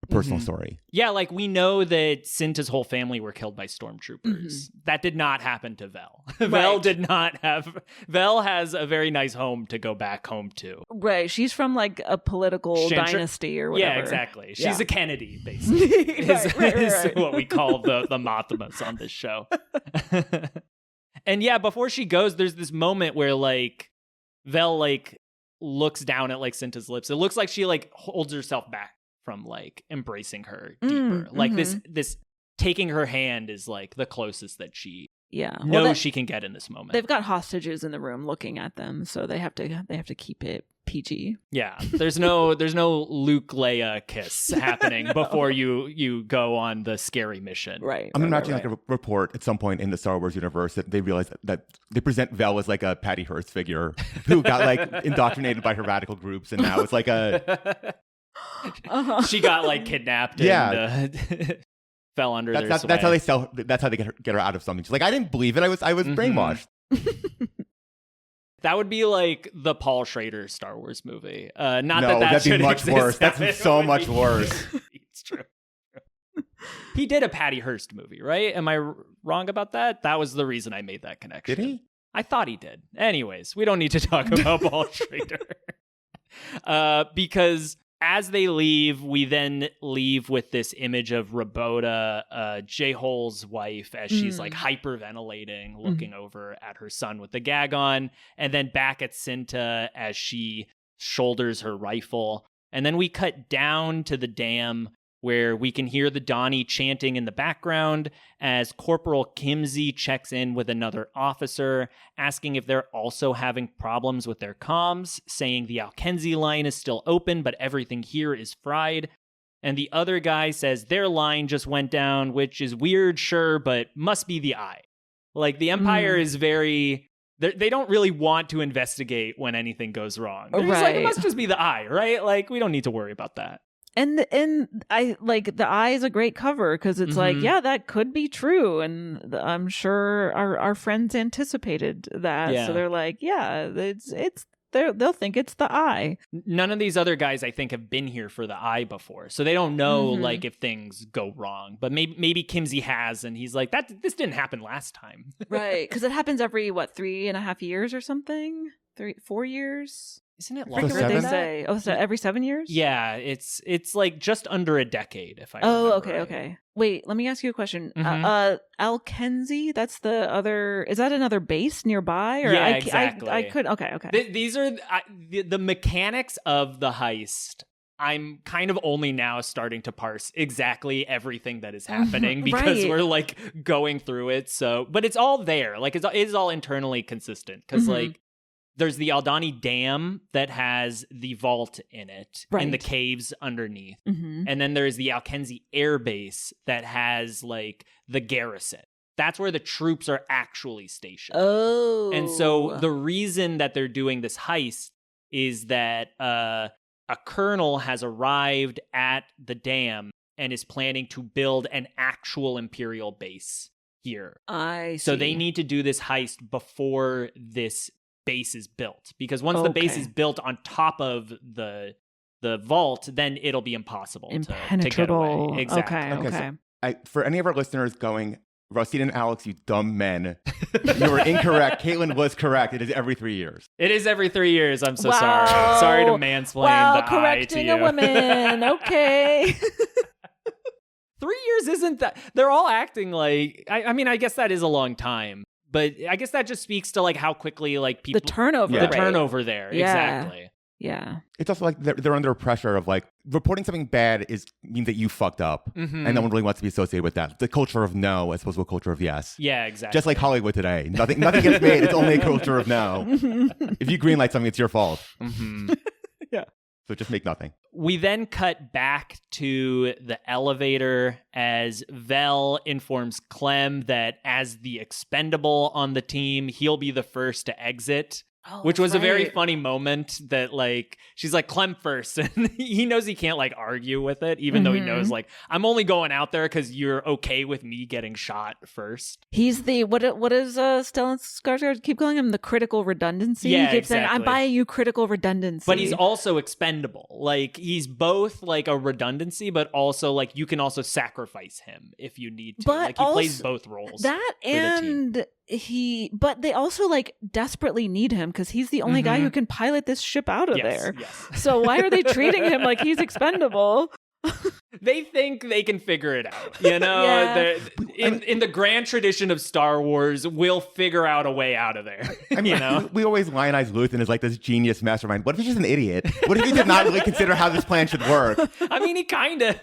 S2: a personal story.
S1: Yeah, like we know that Cinta's whole family were killed by stormtroopers. Mm-hmm. That did not happen to Vel. Right. Vel has a very nice home to go back home to.
S3: Right. She's from like a political dynasty or whatever.
S1: Yeah, exactly. She's a Kennedy, basically. Is what we call the Mothamas on this show. And yeah, before she goes, there's this moment where like Vel like looks down at like Cinta's lips. It looks like she like holds herself back from like embracing her deeper. Like this taking her hand is like the closest that she knows she can get in this moment.
S3: They've got hostages in the room looking at them, so they have to keep it PG.
S1: Yeah. There's no Luke Leia kiss happening before you go on the scary mission.
S3: Right.
S2: I'm imagining like a report at some point in the Star Wars universe that they realize that they present Vel as like a Patty Hearst figure who got like indoctrinated by her radical groups, and now it's like a
S1: she got like kidnapped and fell under their sway.
S2: That's how they get her out of something. She's like, I didn't believe it. I was brainwashed.
S1: That would be like the Paul Schrader Star Wars movie.
S2: That'd be much worse. That's so much worse.
S1: It's true. He did a Patty Hearst movie, right? Am I wrong about that? That was the reason I made that connection.
S2: Did he?
S1: I thought he did. Anyways, we don't need to talk about Paul Schrader. Because as they leave, we then leave with this image of Rabota, J-Hole's wife, as she's like hyperventilating, looking over at her son with the gag on, and then back at Cinta as she shoulders her rifle. And then we cut down to the dam where we can hear the Donnie chanting in the background as Corporal Kimsey checks in with another officer, asking if they're also having problems with their comms, saying the Alkenzi line is still open, but everything here is fried. And the other guy says their line just went down, which is weird, sure, but must be the eye. Like, the Empire is very They don't really want to investigate when anything goes wrong. They're just like, it must just be the eye, right? Like, we don't need to worry about that.
S3: And I like the eye is a great cover because it's like, yeah, that could be true, and I'm sure our friends anticipated that, so they're like, yeah, it's they'll think it's the eye.
S1: None of these other guys, I think, have been here for the eye before, so they don't know like if things go wrong. But maybe Kimsey has, and he's like, this didn't happen last time,
S3: right? Because it happens every 3.5 years or something, 4 years.
S1: Isn't it longer?
S3: What they say? Oh, so every 7 years?
S1: Yeah, it's like just under a decade, if I remember right.
S3: Okay. Wait, let me ask you a question. Alkenzi, that's the other. Is that another base nearby? Or
S1: yeah, exactly.
S3: I could. Okay.
S1: These are the mechanics of the heist. I'm kind of only now starting to parse exactly everything that is happening because we're like going through it. So, but it's all there. Like it is all internally consistent because like. There's the Aldani Dam that has the vault in it and the caves underneath. And then there's the Alkenzi Air Base that has like the garrison. That's where the troops are actually stationed. Oh. And so the reason that they're doing this heist is that a colonel has arrived at the dam and is planning to build an actual Imperial base here. I see. So they need to do this heist before this base is built, because once the base is built on top of the vault, then it'll be impossible to get away. Exactly.
S3: Okay.
S2: So for any of our listeners going, Rusteen and Alex, you dumb men, you were incorrect. Caitlin was correct. It is every 3 years.
S1: It is every 3 years. I'm so sorry. Sorry to mansplain the eye to you.
S3: Correcting a woman. Okay.
S1: 3 years isn't that. They're all acting like. I mean, I guess that is a long time. But I guess that just speaks to like how quickly like people
S3: the turnover
S1: there. Exactly.
S3: Yeah.
S2: It's also like they're under pressure of like reporting something bad means that you fucked up, and no one really wants to be associated with that. The culture of no as opposed to a culture of yes.
S1: Yeah, exactly.
S2: Just like Hollywood today, nothing gets made. It's only a culture of no. If you greenlight something, it's your fault.
S3: Yeah.
S2: So just make nothing.
S1: We then cut back to the elevator as Vel informs Clem that as the expendable on the team, he'll be the first to exit. Which was a very funny moment that like she's like Clem first, and he knows he can't like argue with it, even though he knows like I'm only going out there because you're okay with me getting shot first.
S3: He's the what is Stellan Skarsgård keep calling him, the critical redundancy?
S1: Yeah,
S3: he keeps saying I'm buying you critical redundancy.
S1: But he's also expendable. Like he's both like a redundancy, but also like you can also sacrifice him if you need to.
S3: But
S1: like he plays both roles.
S3: That and but they also like desperately need him because he's the only guy who can pilot this ship out of there. Yes. So why are they treating him like he's expendable?
S1: They think they can figure it out, you know. In the grand tradition of Star Wars, we'll figure out a way out of there. I mean, you know,
S2: we always lionize Luthen as like this genius mastermind. What if he's just an idiot? What if he did not really consider how this plan should work?
S1: I mean, he kind of.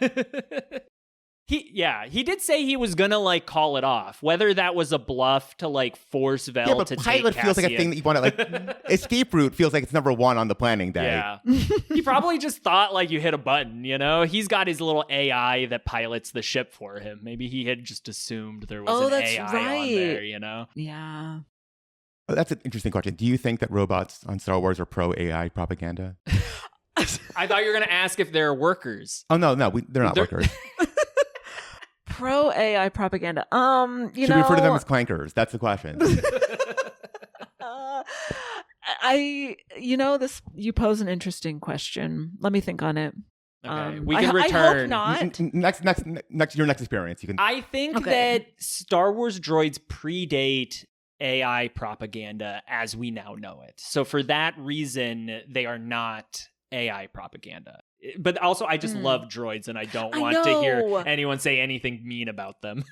S1: He did say he was gonna like call it off. Whether that was a bluff to like force Vel to take
S2: pilot feels like a thing that you want to like. Escape route feels like it's number one on the planning day.
S1: Yeah, he probably just thought like you hit a button. You know, he's got his little AI that pilots the ship for him. Maybe he had just assumed there was an AI on there. You know?
S3: Yeah.
S2: Oh, that's an interesting question. Do you think that robots on Star Wars are pro AI propaganda?
S1: I thought you were gonna ask if they're workers.
S2: Oh no, they're not workers.
S3: Pro AI propaganda.
S2: Should we refer to them as clankers? That's the question.
S3: You pose an interesting question. Let me think on it.
S1: Okay, we can return.
S3: I hope
S2: Next, your next experience. You can.
S1: I think that Star Wars droids predate AI propaganda as we now know it. So for that reason, they are not AI propaganda. But also, I just love droids, and I don't want to hear anyone say anything mean about them.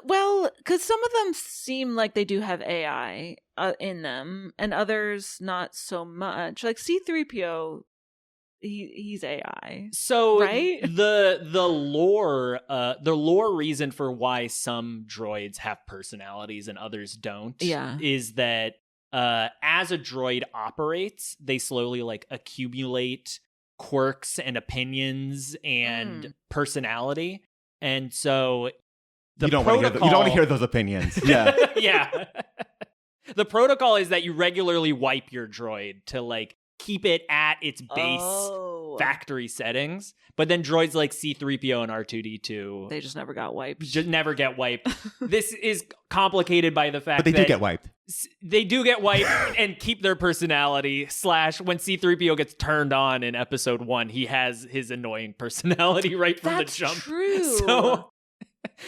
S3: Well, because some of them seem like they do have AI in them, and others not so much. Like C-3PO, he's AI.
S1: So
S3: right?
S1: the lore reason for why some droids have personalities and others don't is that as a droid operates, they slowly like accumulate quirks and opinions and personality, and so
S2: you don't want to hear those opinions. Yeah.
S1: Yeah. The protocol is that you regularly wipe your droid to like keep it at its base factory settings. But then droids like C-3PO and R2-D2,
S3: they just never got wiped.
S1: Just never get wiped. This is complicated by the fact that
S2: they do get wiped.
S1: They do get wiped and keep their personality. / when C-3PO gets turned on in episode 1, he has his annoying personality right from the jump.
S3: That's true.
S1: So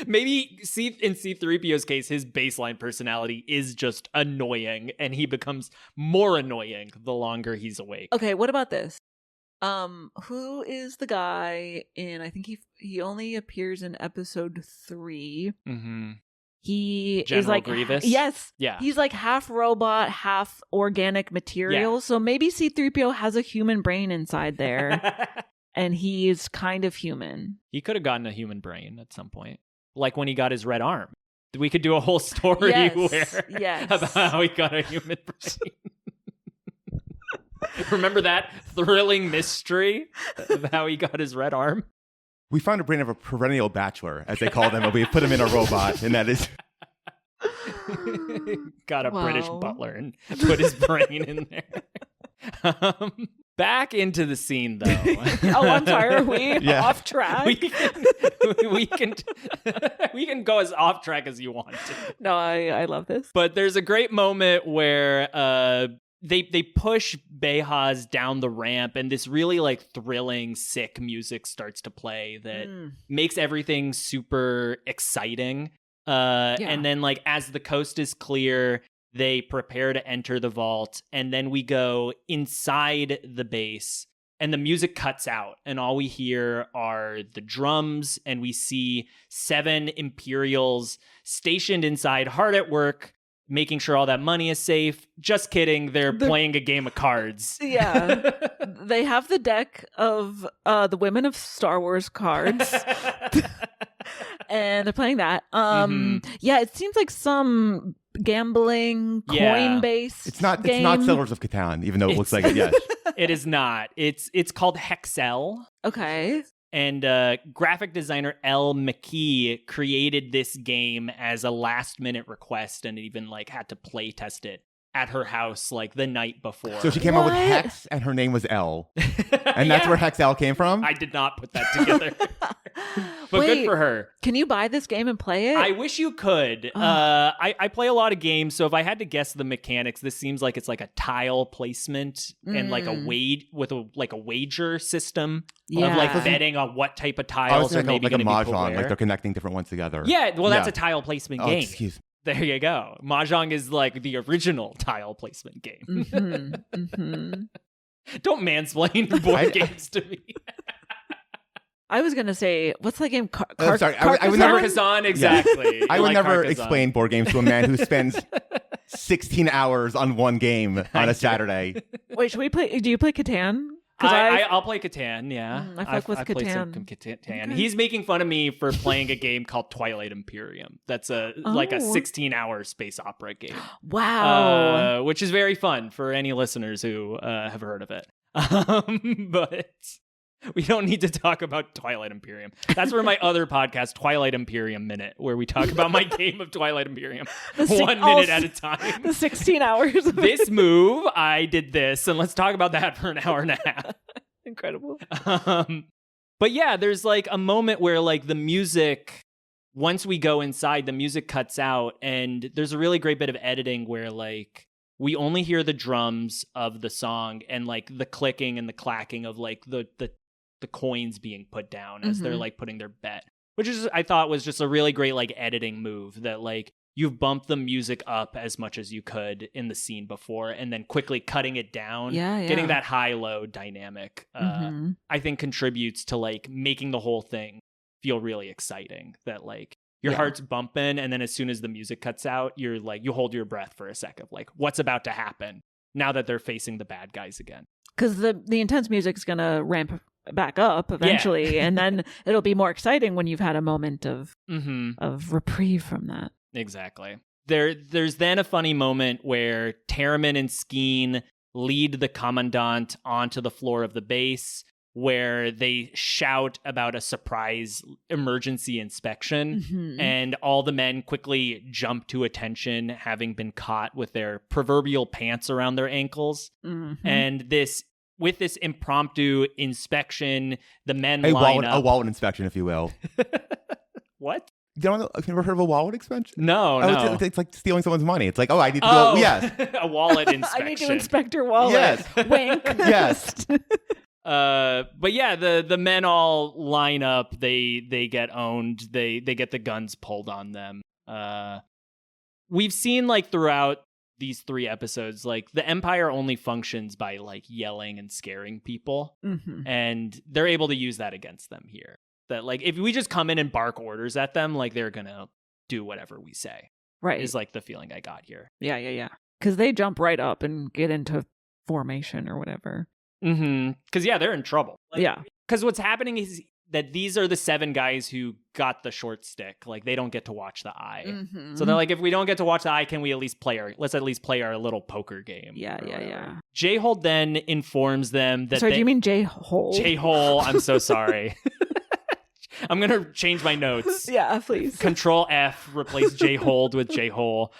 S1: maybe in C-3PO's case, his baseline personality is just annoying, and he becomes more annoying the longer he's awake.
S3: Okay, what about this? Who is the guy in? I think he only appears in episode 3.
S1: Mm-hmm.
S3: He
S1: General
S3: is like
S1: Grievous?
S3: Yes,
S1: Yeah.
S3: He's like half robot, half organic material.
S1: Yeah.
S3: So maybe C-3PO has a human brain inside there, and he is kind of human.
S1: He could have gotten a human brain at some point, like when he got his red arm. We could do a whole story about how he got a human brain. Remember that thrilling mystery of how he got his red arm?
S2: We found a brain of a perennial bachelor, as they call them, and we put him in a robot, and that is...
S1: Got a British butler and put his brain in there. Back into the scene, though.
S3: I'm sorry. Are we off track?
S1: We can go as off track as you want to.
S3: No, I love this.
S1: But there's a great moment where they push Behaz down the ramp, and this really like thrilling, sick music starts to play that makes everything super exciting. And then like as the coast is clear, they prepare to enter the vault, and then we go inside the base, and the music cuts out, and all we hear are the drums, and we see 7 Imperials stationed inside, hard at work, making sure all that money is safe. Just kidding. They're playing a game of cards.
S3: Yeah. They have the deck of the Women of Star Wars cards. And they're playing that. Yeah, it seems like some gambling coin based.
S2: It's not
S3: game.
S2: Settlers of Catan, even though it looks like it. Yes,
S1: it is not. It's called Hexel.
S3: Okay.
S1: And graphic designer Elle McKee created this game as a last minute request, and even like had to play test it at her house like the night before.
S2: So she came up with Hex, and her name was Elle, and that's where Hexel came from.
S1: I did not put that together. But
S3: wait,
S1: good for her.
S3: Can you buy this game and play it?
S1: I wish you could. I play a lot of games, so if I had to guess the mechanics, this seems like it's like a tile placement and like a wager system of like betting on what type of tiles are maybe going to be put where.
S2: Like they're connecting different ones together.
S1: Yeah, well, that's a tile placement game.
S2: Excuse me.
S1: There you go. Mahjong is like the original tile placement game. Don't mansplain board games to me.
S3: I was going to say, what's that game?
S2: Sorry, I would never...
S1: Carcassonne, exactly.
S2: Yeah. I would never explain board games to a man who spends 16 hours on one game on a Saturday.
S3: Wait, should we play? Do you play Catan?
S1: I'll play Catan, yeah.
S3: I fuck with Catan.
S1: Played some Catan. Okay. He's making fun of me for playing a game called Twilight Imperium. That's like a 16-hour space opera game.
S3: Wow.
S1: Which is very fun for any listeners who have heard of it. But we don't need to talk about Twilight Imperium. That's where my other podcast, Twilight Imperium Minute, where we talk about my game of Twilight Imperium 1 minute at a time.
S3: The 16 hours of
S1: this move, I did this, and let's talk about that for an hour and a half.
S3: Incredible.
S1: But yeah, there's like a moment where like the music, once we go inside, the music cuts out, and there's a really great bit of editing where like we only hear the drums of the song and like the clicking and the clacking of like the coins being put down as they're like putting their bet, which is I thought was just a really great like editing move, that like you've bumped the music up as much as you could in the scene before and then quickly cutting it down, getting that high-low dynamic, I think contributes to like making the whole thing feel really exciting, that like your heart's bumping, and then as soon as the music cuts out, you're like, you hold your breath for a second, like what's about to happen now that they're facing the bad guys again. Because
S3: the intense music is going to ramp back up eventually, and then it'll be more exciting when you've had a moment of reprieve from that.
S1: Exactly. There's then a funny moment where Terriman and Skeen lead the Commandant onto the floor of the base. where they shout about a surprise emergency inspection, and all the men quickly jump to attention, having been caught with their proverbial pants around their ankles. And with this impromptu inspection, the men line up.
S2: A wallet inspection, if you will.
S1: What?
S2: Have you ever heard of a wallet inspection?
S1: No.
S2: It's like stealing someone's money. It's like, I need to go. Yes.
S1: A wallet inspection.
S3: I need to inspect your wallet.
S2: Yes.
S3: Wink.
S2: Yes.
S1: But yeah, the men all line up. They get owned. They get the guns pulled on them. We've seen like throughout these 3 episodes, like the Empire only functions by like yelling and scaring people, and they're able to use that against them here. That like if we just come in and bark orders at them, like they're gonna do whatever we say.
S3: Right.
S1: Is like the feeling I got here.
S3: Yeah. Because they jump right up and get into formation or whatever.
S1: Because yeah, they're in trouble. Like,
S3: yeah.
S1: Because what's happening is that these are the 7 guys who got the short stick. Like they don't get to watch the eye. So they're like, if we don't get to watch the eye, can we at least let's at least play our little poker game.
S3: Yeah.
S1: J-Hole then informs them that
S3: Sorry, do you mean J-Hole?
S1: J-Hole, I'm so sorry. I'm going to change my notes.
S3: Yeah, please.
S1: Control F, replace J-Hold with J-Hole.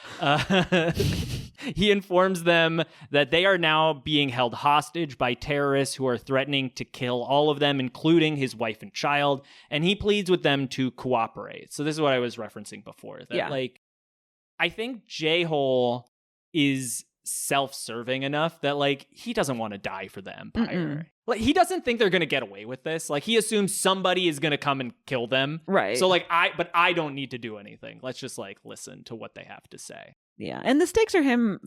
S1: He informs them that they are now being held hostage by terrorists who are threatening to kill all of them, including his wife and child. And he pleads with them to cooperate. So this is what I was referencing before. That, like, I think J-Hole is self-serving enough that like he doesn't want to die for the Empire. Like he doesn't think they're gonna get away with this. Like he assumes somebody is gonna come and kill them.
S3: Right.
S1: So like I don't need to do anything. Let's just like listen to what they have to say.
S3: Yeah, and the stakes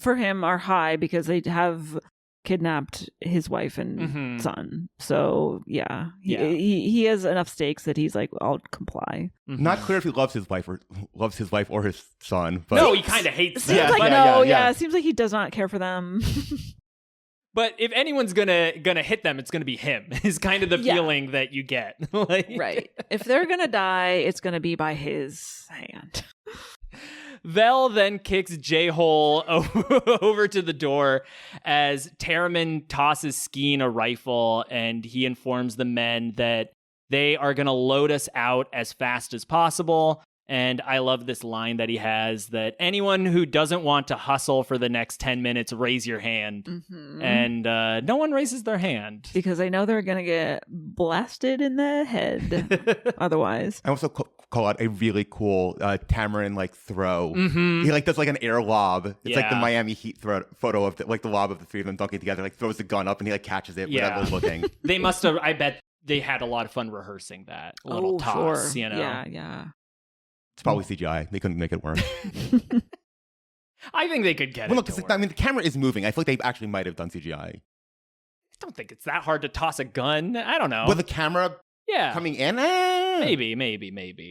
S3: for him are high because they have kidnapped his wife and son. So yeah, he has enough stakes that he's like, I'll comply.
S2: Not clear if he loves his wife or his son. But
S1: no, he kind of hates them.
S3: Seems like it seems like he does not care for them.
S1: But if anyone's gonna hit them, it's gonna be him. Is kind of the feeling that you get. Like,
S3: right. If they're gonna die, it's gonna be by his hand.
S1: Vel then kicks J-Hole over to the door as Terriman tosses Skeen a rifle, and he informs the men that they are going to load us out as fast as possible. And I love this line that he has that anyone who doesn't want to hustle for the next 10 minutes, raise your hand. And no one raises their hand.
S3: Because they know they're going to get blasted in the head otherwise.
S2: I also call out a really cool Tamarin like throw. He like does like an air lob. It's like the Miami Heat photo of the lob of the 3 of them dunking together. Like throws the gun up and he like catches it without looking.
S1: They must have. I bet they had a lot of fun rehearsing that little toss.
S3: Sure.
S1: You know.
S3: Yeah.
S2: It's probably CGI. They couldn't make it work.
S1: I think they could get it.
S2: Well, look, I mean, the camera is moving. I feel like they actually might have done CGI.
S1: I don't think it's that hard to toss a gun. I don't know.
S2: With the camera coming in?
S1: Maybe.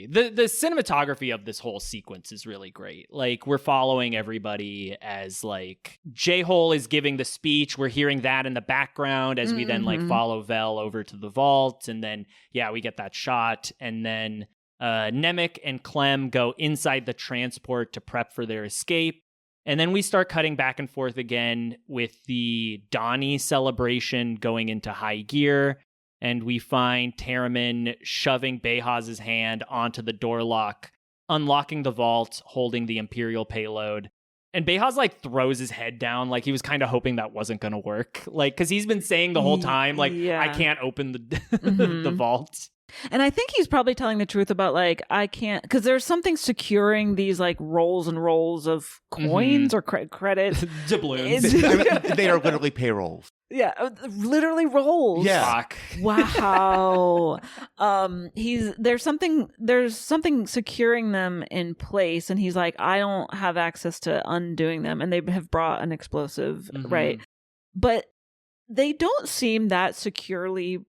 S1: The cinematography of this whole sequence is really great. Like, we're following everybody as, like, J-Hole is giving the speech. We're hearing that in the background as we then, like, follow Vel over to the vault. And then, we get that shot. And then Nemec and Clem go inside the transport to prep for their escape. And then we start cutting back and forth again with the Donnie celebration going into high gear. And we find Terriman shoving Behaz's hand onto the door lock, unlocking the vault, holding the Imperial payload. And Behaz, like, throws his head down, like he was kind of hoping that wasn't going to work. Like, because he's been saying the whole time, like, I can't open the vault. And
S3: I think he's probably telling the truth about, like, I can't, because there's something securing these, like, rolls and rolls of coins or credit.
S1: Doubloons.
S2: I mean, they are literally payrolls.
S3: Yeah, literally rolls.
S2: Yeah.
S1: Fuck.
S3: Wow. There's something securing them in place, and he's like, I don't have access to undoing them, and they have brought an explosive, right? But they don't seem that securely.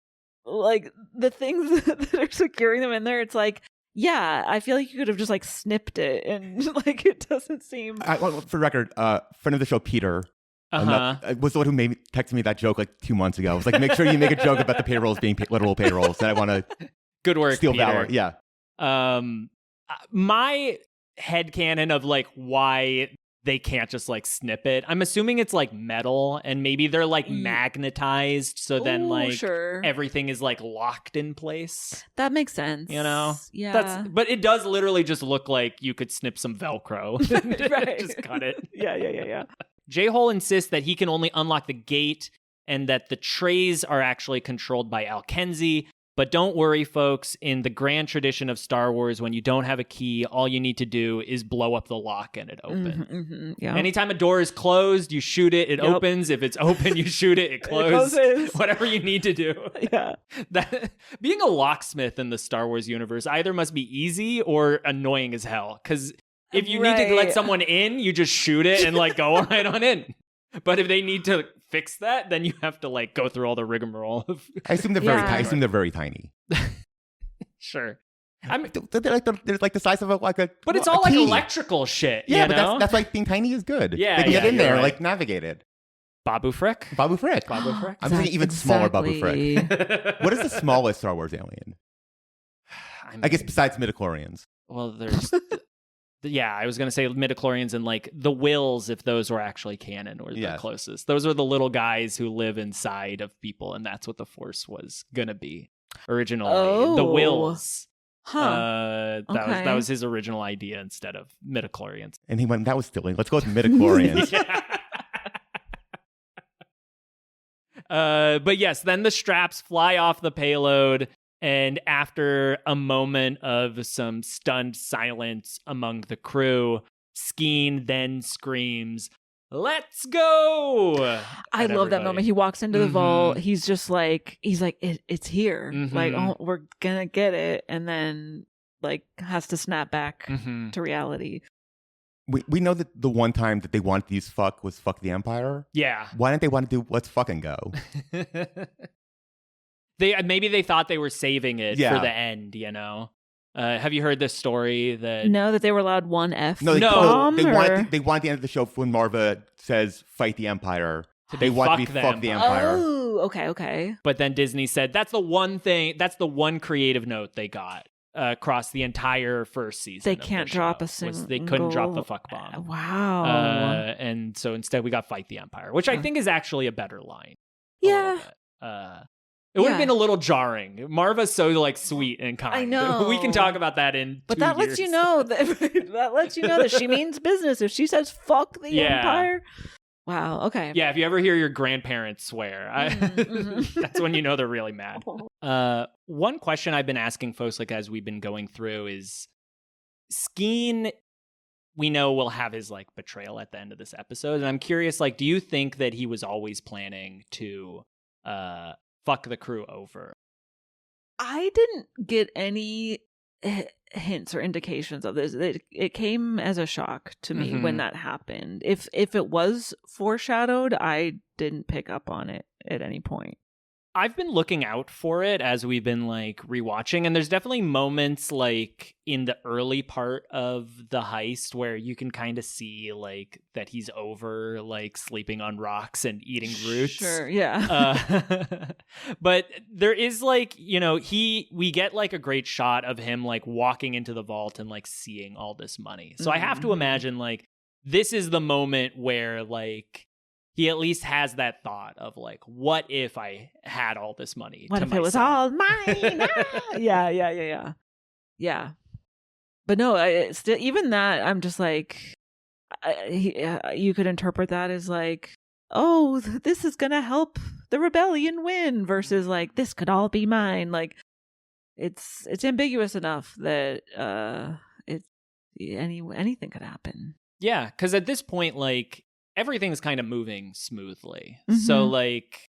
S3: Like, the things that are securing them in there, it's like, I feel like you could have just, like, snipped it, and, like, it doesn't seem...
S2: For record, friend of the show, Peter, was the one who texted me that joke, like, 2 months ago. It was like, make sure you make a joke about the payrolls being literal payrolls, and I want to...
S1: Good work,
S2: steal
S1: Peter.
S2: valor. Yeah.
S1: My headcanon of, like, why they can't just like snip it. I'm assuming it's like metal, and maybe they're like magnetized, so then like
S3: sure.
S1: everything is like locked in place.
S3: That makes sense.
S1: You know?
S3: Yeah.
S1: But it does literally just look like you could snip some Velcro.
S3: Right.
S1: Just cut it.
S3: Yeah.
S1: J-Hole insists that he can only unlock the gate and that the trays are actually controlled by Alkenzi. But don't worry, folks. In the grand tradition of Star Wars, when you don't have a key, all you need to do is blow up the lock and it opens.
S3: Yeah.
S1: Anytime a door is closed, you shoot it, it opens. If it's open, you shoot it, it closes. Whatever you need to do.
S3: Yeah.
S1: Being a locksmith in the Star Wars universe either must be easy or annoying as hell. Because if you need to let someone in, you just shoot it and like go right on in. But if they need to fix that, then you have to like go through all the rigmarole of
S2: I assume they're very tiny.
S1: Sure.
S2: I mean, they're like the size of a
S1: but it's all like electrical shit.
S2: Yeah,
S1: you
S2: but
S1: know?
S2: that's why being tiny is good.
S1: Yeah,
S2: they can get in there,
S1: right.
S2: like navigate it.
S1: Babu Frick.
S2: I'm thinking even smaller Babu Frick. What is the smallest Star Wars alien? I guess besides midichlorians.
S1: Well, there's yeah, I was going to say midichlorians and like the Wills, if those were actually canon, were the closest. Those are the little guys who live inside of people, and that's what the Force was going to be originally. The Wills.
S3: Huh.
S1: That was his original idea instead of midichlorians.
S2: And he went, that was silly. Let's go with midichlorians.
S1: But yes, then the straps fly off the payload. And after a moment of some stunned silence among the crew, Skeen then screams, "Let's go!"
S3: I love that moment. He walks into the vault. He's like, it's here. Like, oh, we're gonna get it. And then like has to snap back to reality.
S2: We know that the one time that they wanted to use fuck was fuck the Empire.
S1: Yeah.
S2: Why didn't they want to do let's fucking go?
S1: Maybe they thought they were saving it for the end, you know? Have you heard this story that...
S3: No, that they were allowed one F?
S2: No, they want the end of the show when Marva says fight the Empire. They want to be fuck the Empire.
S3: Oh, okay.
S1: But then Disney said that's the one creative note they got across the entire first season.
S3: They can't drop a single...
S1: They couldn't drop the fuck bomb.
S3: Wow.
S1: And so instead we got fight the Empire, which I think is actually a better line.
S3: Yeah.
S1: It would have been a little jarring. Marva's so like sweet and kind.
S3: I know.
S1: We can talk about that in 2
S3: But that
S1: years.
S3: lets you know that she means business. If she says fuck the Empire. Wow. Okay.
S1: Yeah. If you ever hear your grandparents swear, that's when you know they're really mad. One question I've been asking folks, like as we've been going through, is Skeen. We know will have his like betrayal at the end of this episode, and I'm curious, like, do you think that he was always planning to fuck the crew over?
S3: I didn't get any hints or indications of this. It came as a shock to me when that happened. If it was foreshadowed, I didn't pick up on it at any point.
S1: I've been looking out for it as we've been like rewatching, and there's definitely moments like in the early part of the heist where you can kind of see like that he's over like sleeping on rocks and eating roots.
S3: Sure, yeah.
S1: But there is like, you know, we get like a great shot of him like walking into the vault and like seeing all this money. So I have to imagine like this is the moment where like he at least has that thought of like, what if I had all this money?
S3: What if it was all mine? Yeah. But no, still, even that, I'm just like, you could interpret that as like, oh, this is gonna help the rebellion win, versus like this could all be mine. Like, it's ambiguous enough that anything could happen.
S1: Yeah, because at this point, like, everything's kind of moving smoothly. So, like,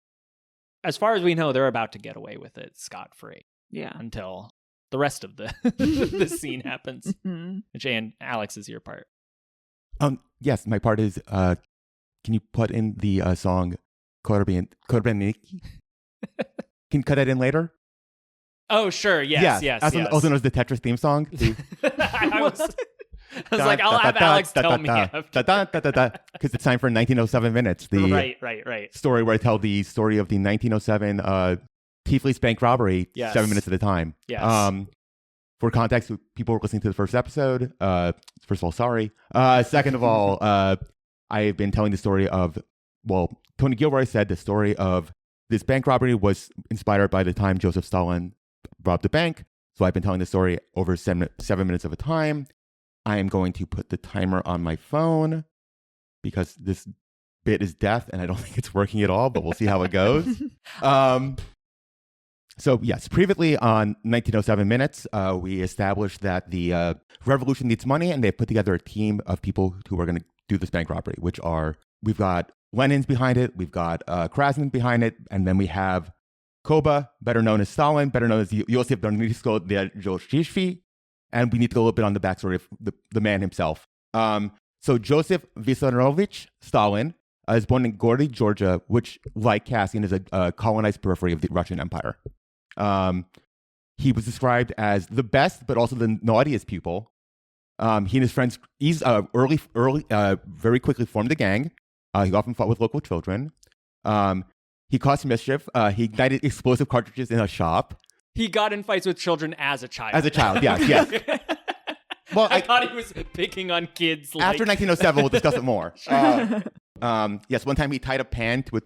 S1: as far as we know, they're about to get away with it scot-free.
S3: Yeah.
S1: Until the rest of the scene happens. Which, and Alex, is your part.
S2: Yes, my part is, can you put in the song Korbeniki? Can you cut that in later?
S1: Oh, sure. Yes.
S2: Also known as the Tetris theme song.
S1: I was like, I'll have Alex tell me.
S2: Because it's time for 1907 Minutes. The
S1: right.
S2: story where I tell the story of the 1907 Tiflis bank robbery 7 minutes at a time.
S1: Yes.
S2: For context, people were listening to the first episode. First of all, sorry. Second of all, I've been telling the story of, Tony Gilroy said the story of this bank robbery was inspired by the time Joseph Stalin robbed the bank. So I've been telling the story over 7 minutes of a time. I am going to put the timer on my phone because this bit is death and I don't think it's working at all, but we'll see how it goes. So yes, previously on 1907 Minutes, we established that the revolution needs money, and they've put together a team of people who are going to do this bank robbery, which are, we've got Lenin's behind it, we've got Krasnin behind it, and then we have Koba, better known as Stalin, better known as Josip Dornisko, and we need to go a little bit on the backstory of the man himself. So Joseph Vissarionovich Stalin is born in Gorky, Georgia, which, like Cassian, is a colonized periphery of the Russian Empire. He was described as the best, but also the naughtiest pupil. He and his friends, very quickly formed a gang. He often fought with local children. He caused mischief. He ignited explosive cartridges in a shop.
S1: He got in fights with children as a child.
S2: As a child, yes.
S1: Well, I thought he was picking on kids.
S2: After 1907, we'll discuss it more. Yes, one time he tied a pan to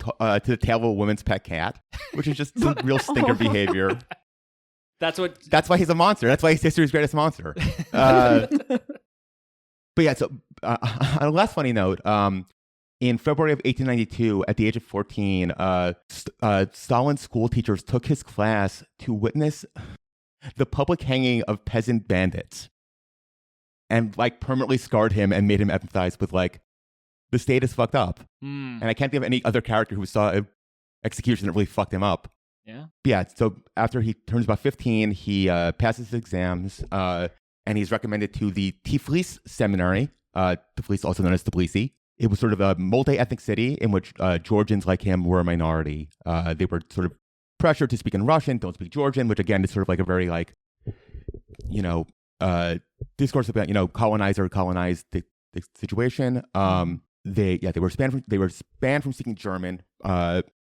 S2: the tail of a woman's pet cat, which is just some real stinker behavior. That's why he's a monster. That's why he's history's greatest monster. But yeah, so on a less funny note, in February of 1892, at the age of 14, Stalin's school teachers took his class to witness the public hanging of peasant bandits, and permanently scarred him and made him empathize with the state is fucked up. And I can't think of any other character who saw an execution that really fucked him up.
S1: Yeah.
S2: Yeah. So after he turns about 15, he passes his exams, and he's recommended to the Tiflis Seminary, Tiflis also known as Tbilisi. It was sort of a multi-ethnic city in which Georgians like him were a minority. They were sort of pressured to speak in Russian, don't speak Georgian, which again is sort of a very discourse about colonizer colonized the situation. They were banned from speaking German.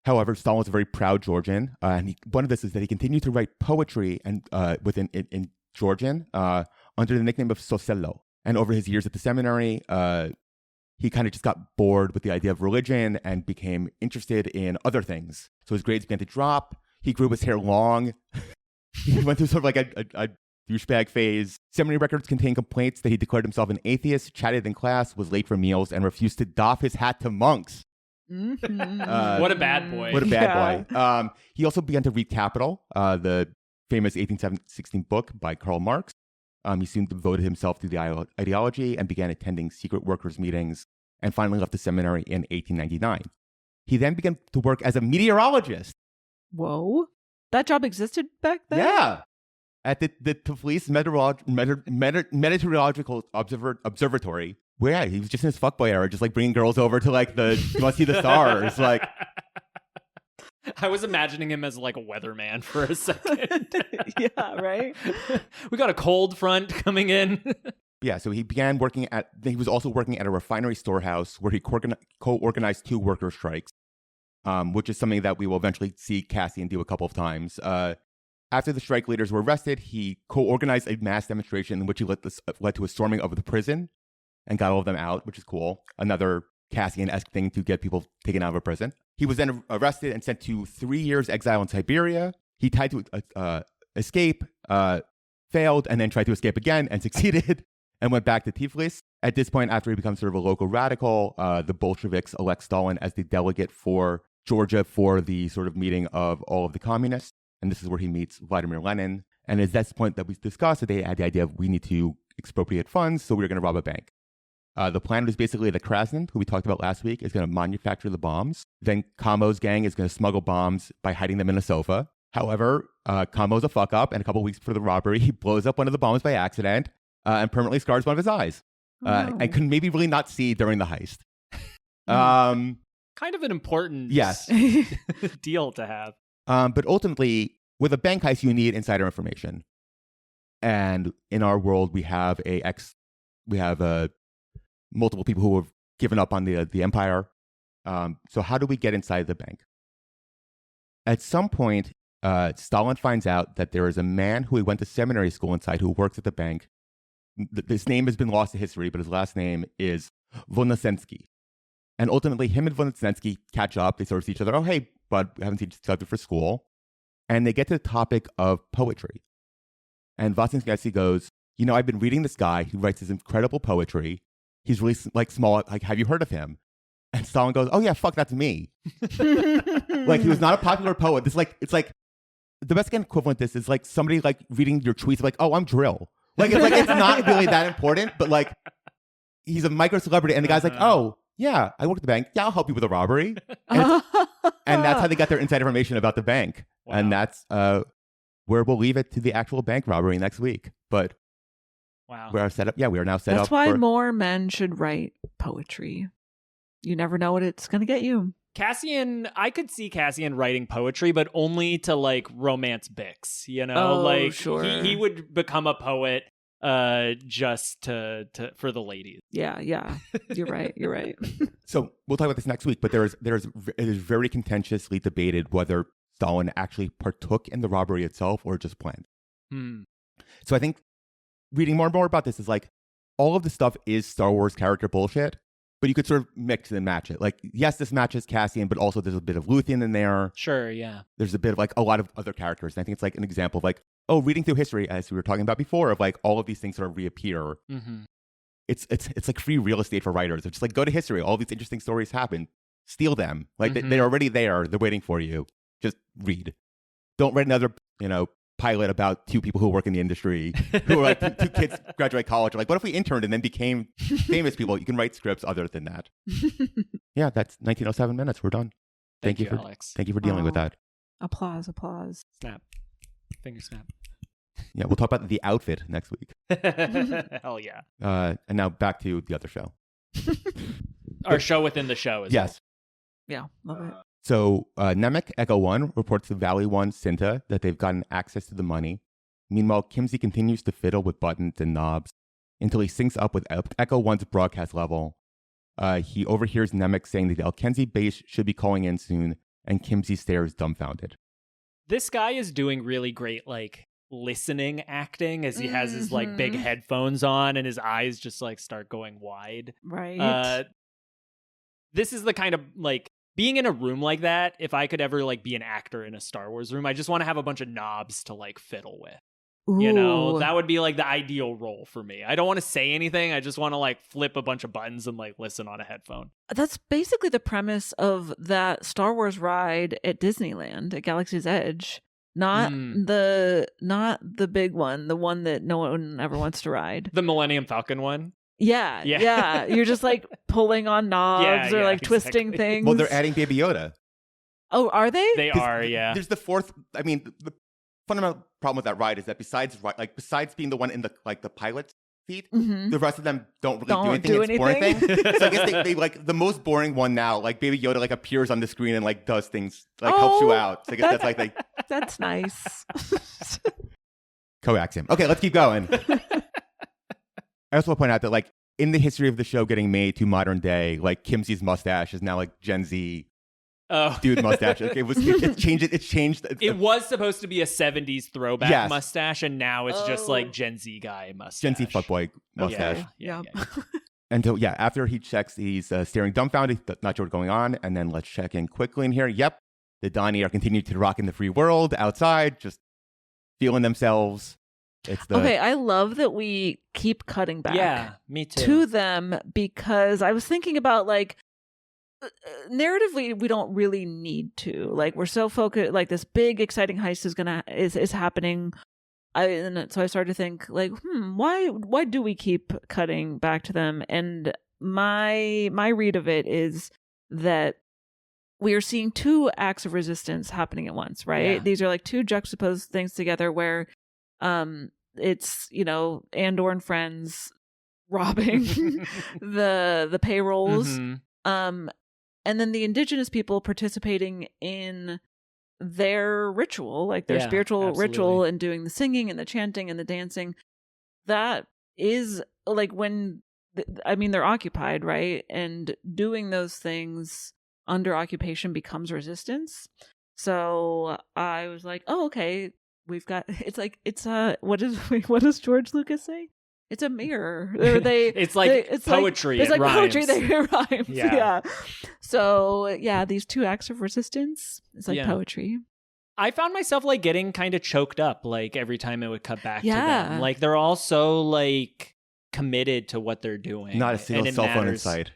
S2: However, Stalin was a very proud Georgian, and one of this is that he continued to write poetry and in Georgian under the nickname of Sosello. And over his years at the seminary, he kind of just got bored with the idea of religion and became interested in other things. So his grades began to drop. He grew his hair long. He went through sort of a douchebag phase. Seminary records contain complaints that he declared himself an atheist, chatted in class, was late for meals, and refused to doff his hat to monks.
S1: Mm-hmm. What a bad boy.
S2: What a bad boy. He also began to read Capital, the famous 1816 book by Karl Marx. He soon devoted himself to the ideology and began attending secret workers' meetings, and finally left the seminary in 1899. He then began to work as a meteorologist.
S3: Whoa. That job existed back then?
S2: Yeah. At the Tiflis Meteorological Observatory, where he was just in his fuckboy era, just bringing girls over to you want to see the stars.
S1: I was imagining him as a weatherman for a second.
S3: Yeah, right?
S1: We got a cold front coming in.
S2: Yeah, so he was also working at a refinery storehouse where he co-organized 2 worker strikes, which is something that we will eventually see Cassian do a couple of times. After the strike leaders were arrested, he co-organized a mass demonstration in which he led to a storming of the prison and got all of them out, which is cool. Another Cassian-esque thing to get people taken out of a prison. He was then arrested and sent to 3 years exile in Siberia. He tried to escape, failed, and then tried to escape again and succeeded and went back to Tiflis. At this point, after he becomes sort of a local radical, the Bolsheviks elect Stalin as the delegate for Georgia for the sort of meeting of all of the communists. And this is where he meets Vladimir Lenin. And at this point that we discussed, that they had the idea of we need to expropriate funds, so we're going to rob a bank. The plan was basically that Krasnin, who we talked about last week, is going to manufacture the bombs. Then Kamo's gang is going to smuggle bombs by hiding them in a sofa. However, Kamo's a fuck up, and a couple of weeks before the robbery, he blows up one of the bombs by accident and permanently scars one of his eyes. And could maybe really not see during the heist.
S1: Kind of an important deal to have.
S2: But ultimately, with a bank heist, you need insider information. And in our world, we have multiple people who have given up on the empire. So how do we get inside the bank? At some point, Stalin finds out that there is a man who he went to seminary school inside who works at the bank. His name has been lost to history, but his last name is Vonosensky. And ultimately, him and Vonosensky catch up. They sort of see each other. Oh, hey, bud, we haven't seen each other for school. And they get to the topic of poetry. And Vonosensky goes, you know, I've been reading this guy who writes this incredible poetry. He's really like small. Like, have you heard of him? And Stalin goes, oh yeah, fuck, that's me. Like, he was not a popular poet. It's like the best equivalent to this is like somebody like reading your tweets like, oh, I'm Drill. Like it's not really that important, but like he's a micro celebrity, and the guy's like, oh yeah, I work at the bank. Yeah, I'll help you with a robbery. And that's how they got their inside information about the bank. Wow. And that's where we'll leave it to the actual bank robbery next week. But
S1: wow,
S2: we are set up. Yeah, we are now set up.
S3: That's why more men should write poetry. You never know what it's going to get you.
S1: Cassian, I could see Cassian writing poetry, but only to like romance Bix, you know?
S3: Oh,
S1: like
S3: sure.
S1: he would become a poet just to for the ladies.
S3: Yeah. You're right.
S2: So we'll talk about this next week, but it is very contentiously debated whether Stalin actually partook in the robbery itself or just planned. So I think reading more and more about this is like all of the stuff is Star Wars character bullshit. But you could sort of mix and match it. Like, yes, this matches Cassian, but also there's a bit of Luthen in there.
S1: Sure, yeah.
S2: There's a bit of like a lot of other characters. And I think it's like an example of like, oh, reading through history, as we were talking about before, of like all of these things sort of reappear. Mm-hmm. It's like free real estate for writers. It's just like, go to history. All these interesting stories happen. Steal them. Like they're already there. They're waiting for you. Just read. Don't write another, pilot about two people who work in the industry who are like two kids graduate college. Like, what if we interned and then became famous people? You can write scripts other than that. Yeah, that's 1907 minutes. We're done. Thank you,
S1: Alex.
S2: Thank you for dealing with that.
S3: Applause.
S1: Snap. Finger snap.
S2: Yeah, we'll talk about the outfit next week.
S1: Hell yeah.
S2: And now back to the other show.
S1: Our show within the show as
S2: yes.
S3: Well. Yeah, love it.
S2: So Nemec Echo 1 reports to Valley 1 Cinta that they've gotten access to the money. Meanwhile, Kimsey continues to fiddle with buttons and knobs until he syncs up with Echo 1's broadcast level. He overhears Nemec saying that the Elkenzi base should be calling in soon, and Kimsey stares dumbfounded.
S1: This guy is doing really great, like, listening acting as he has his, like, big headphones on and his eyes just, like, start going wide.
S3: Right.
S1: This is the kind of, like, being in a room like that, if I could ever like be an actor in a Star Wars room, I just want to have a bunch of knobs to like fiddle with.
S3: Ooh.
S1: That would be like the ideal role for me. I don't want to say anything. I just want to like flip a bunch of buttons and like listen on a headphone.
S3: That's basically the premise of that Star Wars ride at Disneyland at Galaxy's Edge. Not the big one, the one that no one ever wants to ride.
S1: The Millennium Falcon one.
S3: Yeah. You're just like pulling on knobs or like twisting things.
S2: Well, they're adding Baby Yoda.
S3: Oh, are they?
S1: They are, yeah.
S2: There's the fourth. I mean, the fundamental problem with that ride is that besides being the one in the like the pilot's seat, the rest of them don't really do anything. It's boring thing. So I guess they like the most boring one now. Like Baby Yoda like appears on the screen and like does things like helps you out. So I guess that's like
S3: that's nice.
S2: Coax him. Okay, let's keep going. I also want to point out that, like, in the history of the show getting made to modern day, like, Kimsey's mustache is now, like, Gen Z dude mustache. Like, it's changed.
S1: It was supposed to be a 70s throwback mustache, and now it's just, like, Gen Z guy mustache.
S2: Gen Z fuckboy mustache.
S1: Yeah.
S2: And so, after he checks, he's staring dumbfounded, not sure what's going on, and then let's check in quickly in here. Yep, the Donnie are continuing to rock in the free world outside, just feeling themselves.
S3: Okay, I love that we keep cutting back.
S1: Yeah, me too.
S3: To them, because I was thinking about like narratively, we don't really need to. Like, we're so focused. Like, this big exciting heist is happening. And so I started to think like, why do we keep cutting back to them? And my read of it is that we are seeing two acts of resistance happening at once. Right? Yeah. These are like two juxtaposed things together where. It's, Andor and friends robbing the payrolls. And then the indigenous people participating in their ritual, like their spiritual ritual, and doing the singing and the chanting and the dancing. That is like they're occupied, right? And doing those things under occupation becomes resistance. So I was like, oh, okay, we've got, what does George Lucas say? It's a mirror.
S1: It's poetry.
S3: It's like
S1: rhymes.
S3: poetry. It rhymes.
S1: Yeah.
S3: Yeah. So yeah, these 2 acts of resistance. It's like poetry.
S1: I found myself like getting kind of choked up like every time it would cut back to them. Like they're all so like committed to what they're doing.
S2: Not a single cell phone in sight.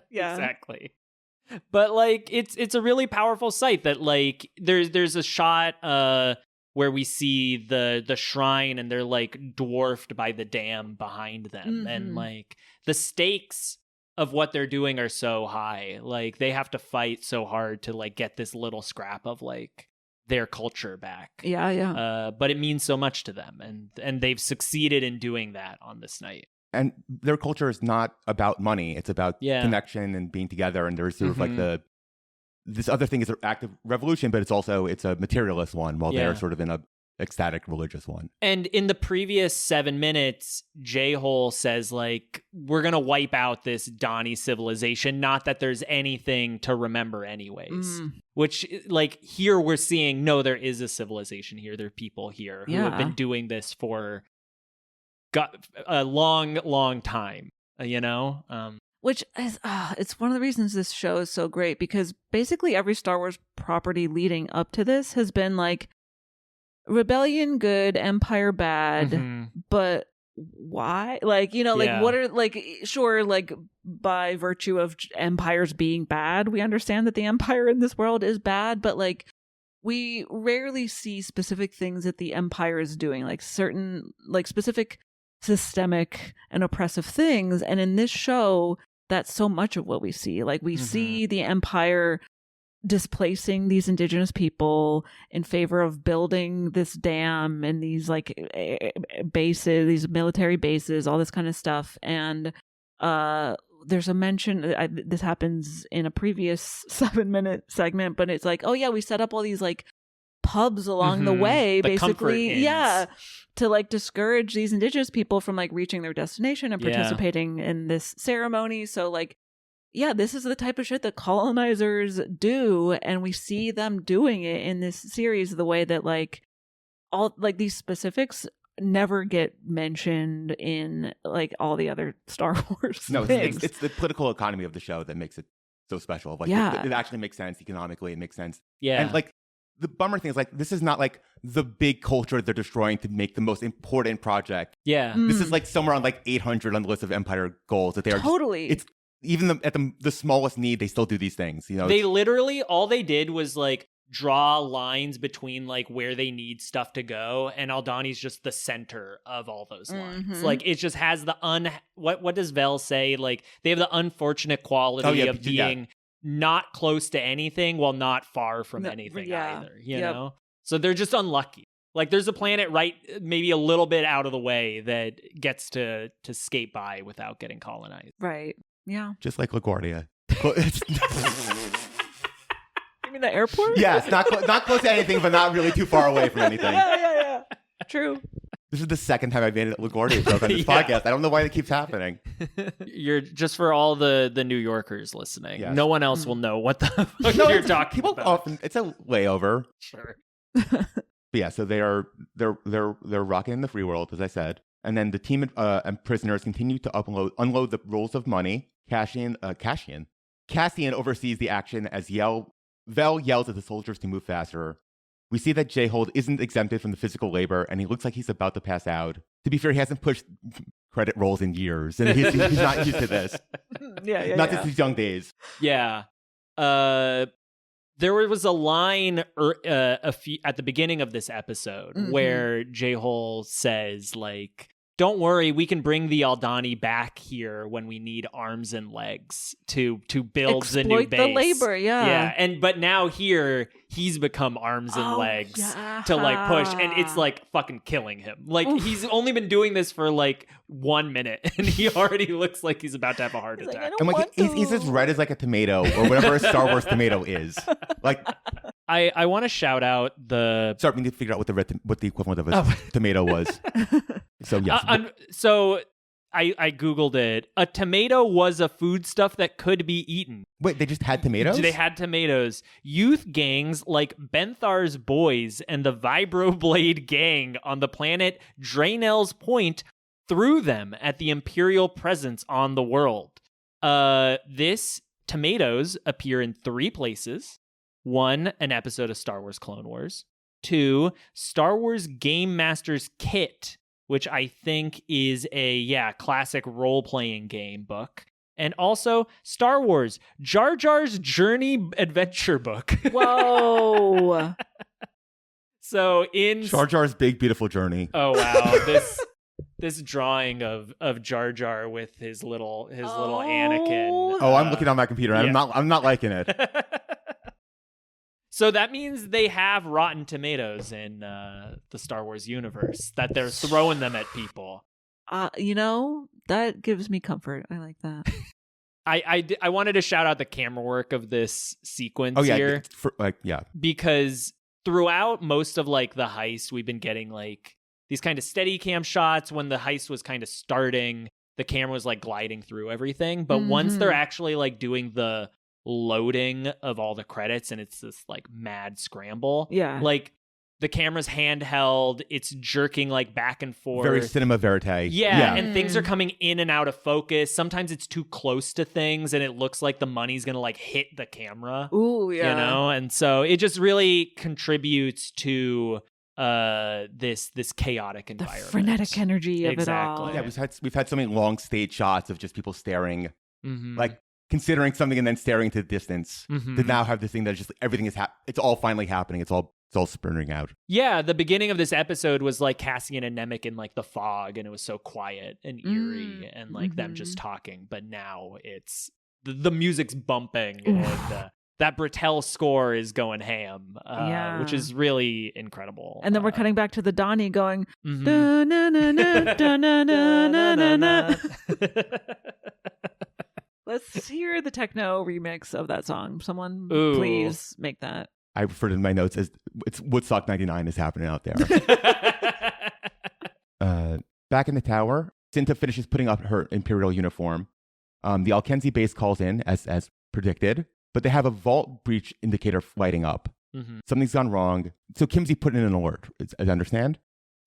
S3: Yeah.
S1: Exactly. But like it's a really powerful sight that like there's a shot where we see the shrine and they're like dwarfed by the dam behind them, and like the stakes of what they're doing are so high. Like they have to fight so hard to like get this little scrap of like their culture back.
S3: Yeah.
S1: But it means so much to them, and they've succeeded in doing that on this night.
S2: And their culture is not about money. It's about connection and being together. And there's sort of like this other thing is an active revolution, but it's a materialist one, while they're sort of in a ecstatic religious one.
S1: And in the previous 7 minutes, J-Hole says like, we're going to wipe out this Donnie civilization. Not that there's anything to remember anyways. Which like here we're seeing, no, there is a civilization here. There are people here who have been doing this for a long time, you know?
S3: Which is, it's one of the reasons this show is so great, because basically every Star Wars property leading up to this has been like, rebellion good, empire bad, but why? Like, you know, like what are, like, sure, like by virtue of empires being bad, we understand that the empire in this world is bad, but like we rarely see specific things that the empire is doing, like certain, like specific systemic and oppressive things. And in this show, that's so much of what we see. Like we see the empire displacing these indigenous people in favor of building this dam and these like bases, these military bases, all this kind of stuff. And there's a mention, this happens in a previous 7-minute segment, but it's like, oh yeah, we set up all these like pubs along the way, basically, to like discourage these indigenous people from like reaching their destination and participating in this ceremony. So like, yeah, this is the type of shit that colonizers do, and we see them doing it in this series the way that like all like these specifics never get mentioned in like all the other Star Wars things.
S2: It's the political economy of the show that makes it so special. Like it actually makes sense economically. It makes sense.
S1: Yeah.
S2: And like the bummer thing is like this is not like the big culture they're destroying to make the most important project.
S1: Yeah.
S2: This is like somewhere on like 800 on the list of Empire goals that they are
S3: totally.
S2: It's even at the smallest need, they still do these things. You know,
S1: they literally all they did was like draw lines between like where they need stuff to go, and Aldhani's just the center of all those lines. Like it just has the what does Vel say? Like they have the unfortunate quality of being not close to anything while not far from anything either. You know, so they're just unlucky. Like there's a planet right, maybe a little bit out of the way that gets to skate by without getting colonized.
S3: Right. Yeah.
S2: Just like LaGuardia.
S3: You mean the airport?
S2: Yeah, it's not close to anything, but not really too far away from anything.
S3: Yeah. True.
S2: This is the second time I've made a LaGuardia joke on this podcast. I don't know why it keeps happening.
S1: You're just for all the New Yorkers listening. Yes. No one else will know what the fuck you're talking about.
S2: Often, it's a layover.
S1: Sure.
S2: But yeah, so they're rocking in the free world, as I said. And then the team and prisoners continue to unload the rolls of money. Cassian oversees the action as Vel yells at the soldiers to move faster. We see that J-Hold isn't exempted from the physical labor, and he looks like he's about to pass out. To be fair, he hasn't pushed credit rolls in years, and he's not used to this. Not since his young days.
S1: Yeah. There was a line at the beginning of this episode where J-Hole says, like, don't worry, we can bring the Aldhani back here when we need arms and legs to build the new base.
S3: The labor,
S1: yeah. But now here he's become arms and legs to like push, and it's like fucking killing him. Like he's only been doing this for like 1 minute, and he already looks like he's about to have a heart attack.
S2: Like, he's as red as like a tomato or whatever a Star Wars tomato is. Like.
S1: I want to shout out
S2: Sorry, we need to figure out what the equivalent of a tomato was. So yes.
S1: So I Googled it. A tomato was a foodstuff that could be eaten.
S2: Wait, they just had tomatoes?
S1: They had tomatoes. Youth gangs like Benthar's Boys and the Vibroblade Gang on the planet Draenel's Point threw them at the Imperial presence on the world. This tomatoes appear in 3 places. 1, an episode of Star Wars Clone Wars. 2, Star Wars Game Master's Kit, which I think is a, classic role-playing game book. And also Star Wars, Jar Jar's Journey Adventure Book.
S3: Whoa.
S1: So in...
S2: Jar Jar's Big Beautiful Journey.
S1: Oh, wow. This drawing of Jar Jar with his little Anakin.
S2: Oh, I'm looking on my computer. Yeah. I'm not liking it.
S1: So that means they have Rotten Tomatoes in the Star Wars universe, that they're throwing them at people.
S3: That gives me comfort. I like that.
S1: I wanted to shout out the camera work of this sequence here. Because throughout most of like the heist, we've been getting like these kind of steady cam shots. When the heist was kind of starting, the camera was like gliding through everything. But once they're actually like doing the loading of all the credits and it's this like mad scramble, like the camera's handheld, it's jerking like back and forth,
S2: very cinema verite.
S1: And things are coming in and out of focus. Sometimes it's too close to things and it looks like the money's gonna like hit the camera. And so it just really contributes to this chaotic environment,
S3: the frenetic energy of it all.
S2: We've had so many long stage shots of just people staring, like considering something and then staring into the distance, to now have this thing that just everything is it's all finally happening. It's all spurting out.
S1: Yeah, the beginning of this episode was like Cassian and Nemec in like the fog, and it was so quiet and eerie, and like them just talking. But now it's the music's bumping, and that Britell score is going ham, which is really incredible.
S3: And then we're cutting back to the Donnie going, da, na, na, na, da, na, na, na, na, na. Let's hear the techno remix of that song. Someone please make that.
S2: I referred in my notes as it's Woodstock 99 is happening out there. Back in the tower, Cinta finishes putting up her Imperial uniform. The Alkenzi base calls in as predicted, but they have a vault breach indicator lighting up. Something's gone wrong. So Kimsey put in an alert, as I understand.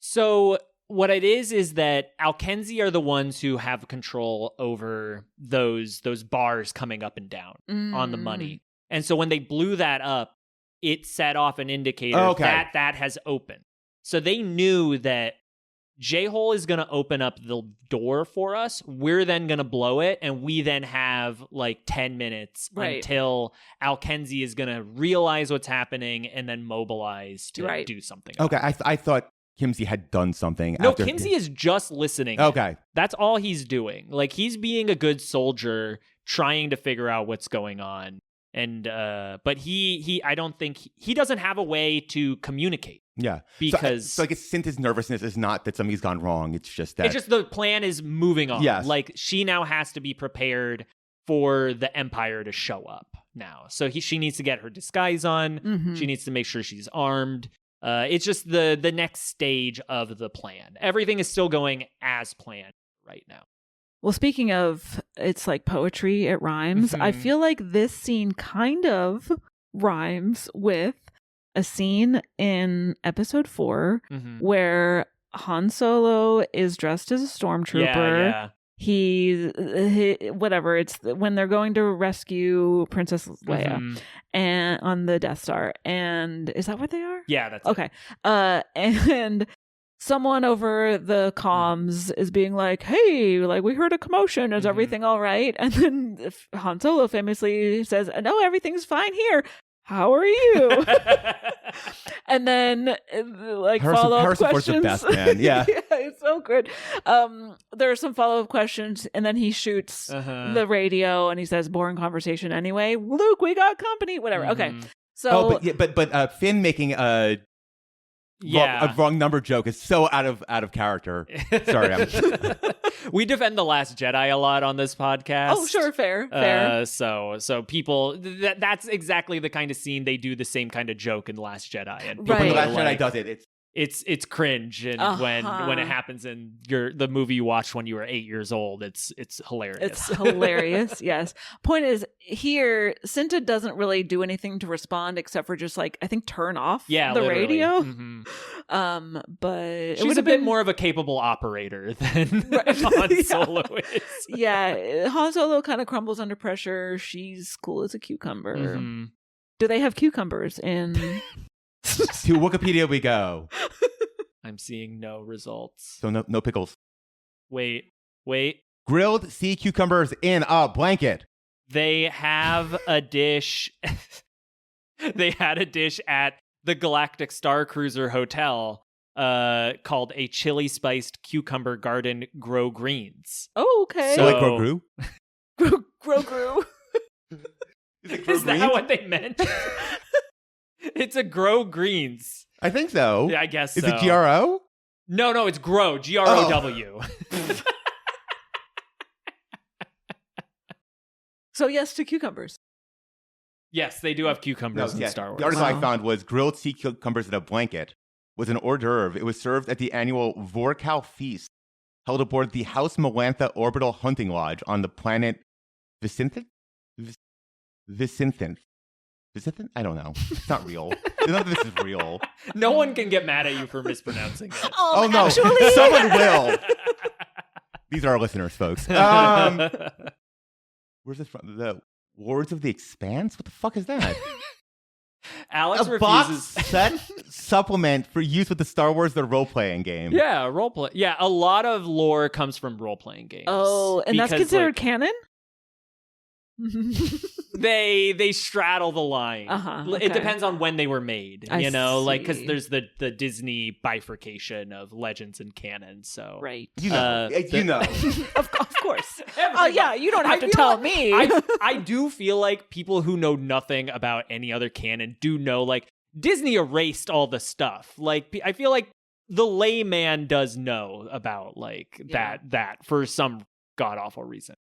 S1: So what it is that Alkenzi are the ones who have control over those bars coming up and down on the money. And so when they blew that up, it set off an indicator that has opened. So they knew that J-Hole is going to open up the door for us. We're then going to blow it, and we then have like 10 minutes until Alkenzi is going to realize what's happening and then mobilize to do something.
S2: Okay, I thought Kimsey had done something.
S1: No, Kimsey is just listening.
S2: Okay.
S1: That's all he's doing. Like, he's being a good soldier, trying to figure out what's going on. And but he I don't think he doesn't have a way to communicate.
S2: Yeah,
S1: because
S2: so I guess Cynthia's nervousness is not that something's gone wrong. It's just that
S1: the plan is moving on.
S2: Yes.
S1: Like, she now has to be prepared for the Empire to show up now. So she needs to get her disguise on. She needs to make sure she's armed. It's just the next stage of the plan. Everything is still going as planned right now.
S3: Well, speaking of, it's like poetry, it rhymes. I feel like this scene kind of rhymes with a scene in episode 4 where Han Solo is dressed as a stormtrooper. He whatever, it's when they're going to rescue Princess Leia and on the Death Star. And is that what they are?
S1: Yeah, that's
S3: okay. And someone over the comms is being like, hey, like, we heard a commotion. Is everything all right? And then Han Solo famously says, no, everything's fine here. How are you? And then, like, follow-up questions.
S2: Harrison Ford's the best, man. Yeah.
S3: Yeah, it's so good. There are some follow-up questions, and then he shoots the radio, and he says, boring conversation anyway. Luke, we got company. Whatever. Okay. So,
S2: but Finn making a wrong number joke is so out of character. Sorry,
S1: we defend The Last Jedi a lot on this podcast.
S3: Oh, sure, fair.
S1: So people, that's exactly the kind of scene they do the same kind of joke in The Last Jedi. And
S2: when The Last Jedi does it,
S1: it's cringe, and when it happens in the movie you watched when you were 8 years old, it's hilarious.
S3: It's hilarious. Yes. Point is, here Cinta doesn't really do anything to respond except for just like I think turn off the
S1: literally.
S3: radio.
S1: Mm-hmm.
S3: But
S1: she's a bit more of a capable operator than Han Solo is.
S3: Yeah, Han Solo kind of crumbles under pressure. She's cool as a cucumber.
S1: Mm-hmm.
S3: Do they have cucumbers in?
S2: To Wookiepedia we go.
S1: I'm seeing no results.
S2: So no pickles.
S1: Wait.
S2: Grilled sea cucumbers in a blanket.
S1: They have a dish. They had a dish at the Galactic Star Cruiser Hotel called a chili spiced cucumber garden grow greens.
S3: Oh, okay.
S2: So like Grogu?
S3: Grogu.
S1: Is that what they meant? It's a grow greens.
S2: I think so.
S1: Yeah, I guess
S2: Is
S1: so.
S2: it GRO?
S1: No, it's grow. GROW.
S3: So yes to cucumbers.
S1: Yes, they do have cucumbers in Star Wars.
S2: The article I found was grilled sea cucumbers in a blanket was an hors d'oeuvre. It was served at the annual Vorkal feast held aboard the House Melantha Orbital Hunting Lodge on the planet Vicinthant? Vicinthant? I don't know. It's not real. None of this is real.
S1: No one can get mad at you for mispronouncing it.
S2: Oh, no.
S3: Actually?
S2: Someone will. These are our listeners, folks. Where's this from? The Lords of the Expanse? What the fuck is that?
S1: Alex
S2: a
S1: refuses.
S2: Box set supplement for use with the Star Wars The Role-Playing Game.
S1: Yeah, role-play. Yeah, a lot of lore comes from role-playing games.
S3: Oh, and that's considered canon?
S1: They straddle the line.
S3: Okay.
S1: It depends on when they were made, like because
S3: see.
S1: there's the Disney bifurcation of legends and canon. So
S3: Right.
S2: You know.
S3: Of course. Oh yeah, you don't have to tell me.
S1: I do feel like people who know nothing about any other canon do know, like, Disney erased all the stuff. Like, I feel like the layman does know about like that for some god awful reason.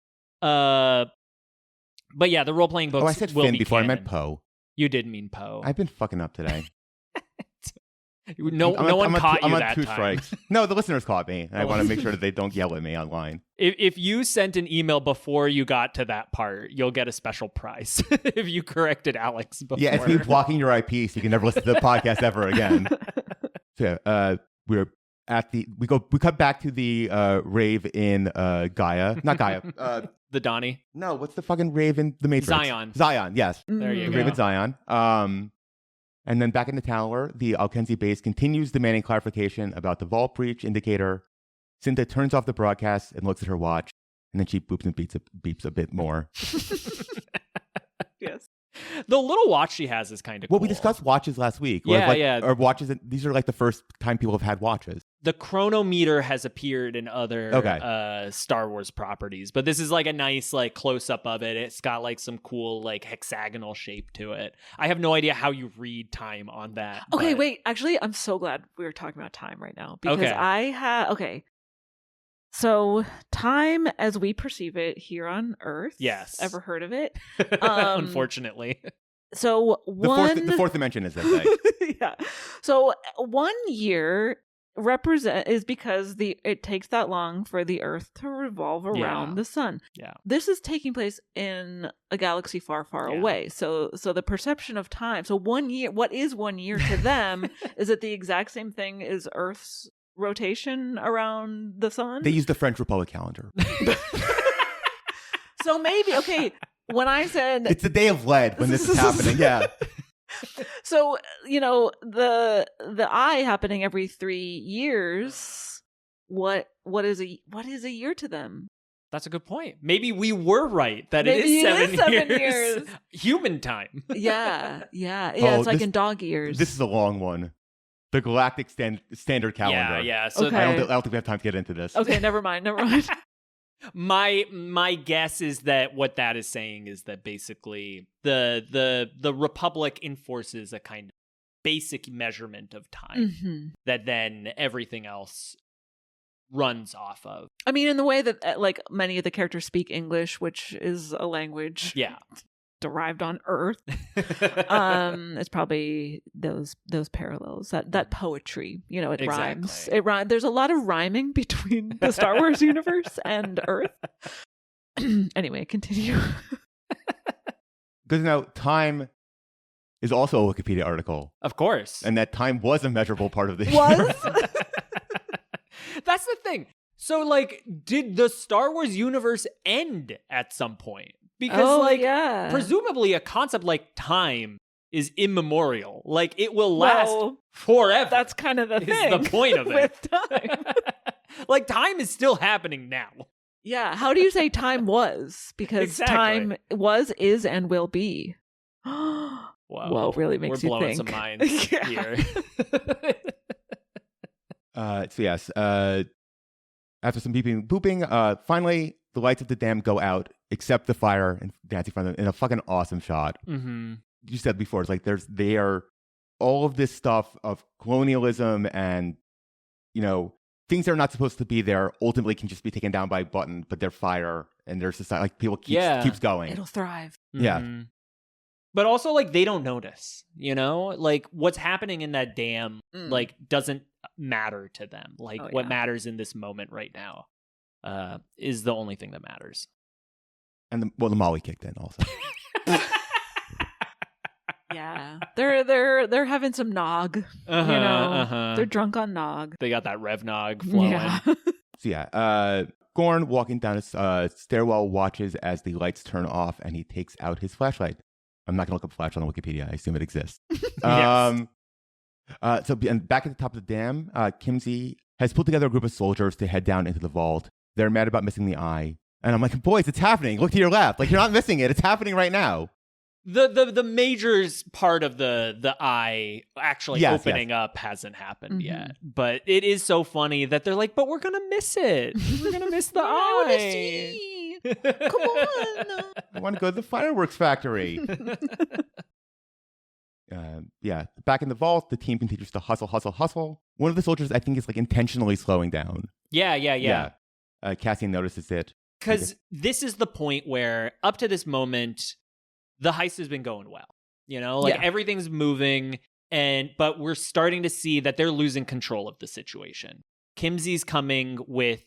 S1: But yeah, the role playing books.
S2: Oh, I said
S1: will
S2: Finn
S1: be
S2: before
S1: canon.
S2: I meant Poe.
S1: You did mean Poe.
S2: I've been fucking up today.
S1: No one caught you
S2: I'm
S1: that
S2: on two
S1: time.
S2: Strikes. No, the listeners caught me. I want to make sure that they don't yell at me online.
S1: If you sent an email before you got to that part, you'll get a special prize if you corrected Alex before.
S2: Yeah, it's me blocking your IP so you can never listen to the podcast ever again. So we're at we cut back to the rave in Gaia. Not Gaia.
S1: The Donnie.
S2: No, what's the fucking rave in the Matrix?
S1: Zion,
S2: yes.
S1: There you go.
S2: Rave at Zion. And then back in the Tower, the Alkenzi base continues demanding clarification about the vault breach indicator. Cinta turns off the broadcast and looks at her watch, and then she boops and beeps a bit more.
S3: Yes.
S1: The little watch she has is kind of cool.
S2: Well, we discussed watches last week.
S1: Yeah.
S2: Or watches, these are like the first time people have had watches.
S1: The chronometer has appeared in other Star Wars properties, but this is like a nice like close-up of it. It's got like some cool like hexagonal shape to it. I have no idea how you read time on that.
S3: Okay,
S1: but...
S3: wait. Actually, I'm so glad we were talking about time right now because So time as we perceive it here on Earth.
S1: Yes.
S3: Ever heard of it?
S1: Unfortunately.
S3: So
S2: the fourth dimension, as they say.
S3: Yeah. So 1 year is because it takes that long for the Earth to revolve around the sun.
S1: Yeah.
S3: This is taking place in a galaxy far, far away. So the perception of time. So 1 year. What is 1 year to them? Is it the exact same thing as Earth's rotation around the sun?
S2: They use the French Republic calendar.
S3: So maybe when I said
S2: it's the day of lead when this is happening. Yeah.
S3: So the eye happening every 3 years. What is a year to them?
S1: That's a good point. Maybe we were right that it is 7 years. Human time.
S3: Yeah. It's like in dog years.
S2: This is a long one. The Galactic Standard Calendar.
S1: Yeah. So
S3: okay.
S2: I don't think we have time to get into this.
S3: Okay, never mind.
S1: My guess is that what that is saying is that basically the Republic enforces a kind of basic measurement of time that then everything else runs off of.
S3: I mean, in the way that like many of the characters speak English, which is a language.
S1: Yeah.
S3: just arrived on Earth. It's probably those parallels, that poetry. You know, it rhymes. It rhymes. There's a lot of rhyming between the Star Wars universe and Earth. Anyway, continue.
S2: Because now time is also a Wookiepedia article.
S1: Of course.
S2: And that time was a measurable part of the
S3: Was?
S1: That's the thing. So, like, did the Star Wars universe end at some point? Because, presumably a concept like time is immemorial. Like, it will last forever.
S3: That's kind of the thing.
S1: Is the point of it.
S3: With time.
S1: Like, time is still happening now.
S3: Yeah. How do you say time was? Because time was, is, and will be. Whoa, really makes you think.
S1: We're blowing some minds here.
S2: So yes, after some beeping and booping, finally the lights of the dam go out, except the fire and dancing in front of them in a fucking awesome shot.
S1: Mm-hmm.
S2: You said before, it's like they are all of this stuff of colonialism and, you know, things that are not supposed to be there ultimately can just be taken down by a button, but they're fire and their society, like people keeps going.
S3: It'll thrive.
S2: Yeah.
S1: Mm-hmm. But also, like, they don't notice, you know? Like, what's happening in that dam, like, doesn't matter to them. Like, what matters in this moment right now is the only thing that matters.
S2: And the Molly kicked in also.
S3: Yeah. They're having some nog, you know? They're drunk on nog.
S1: They got that Rev nog flowing.
S3: Yeah.
S2: So yeah, Gorn walking down his stairwell watches as the lights turn off and he takes out his flashlight. I'm not going to look up flash on Wookiepedia. I assume it exists.
S1: Yes.
S2: And back at the top of the dam, Kimsey has pulled together a group of soldiers to head down into the vault. They're mad about missing the eye. And I'm like, boys, it's happening. Look to your left. Like, you're not missing it. It's happening right now.
S1: The major part of the eye actually opening up hasn't happened yet. But it is so funny that they're like, but we're going to miss it. We're going to miss the eye.
S3: Come on.
S2: I want to go to the fireworks factory. Back in the vault, the team continues to hustle. One of the soldiers, I think, is like intentionally slowing down.
S1: Yeah.
S2: Cassian notices it.
S1: Because this is the point where, up to this moment, the heist has been going well. You know, like everything's moving, but we're starting to see that they're losing control of the situation. Kimsey's coming with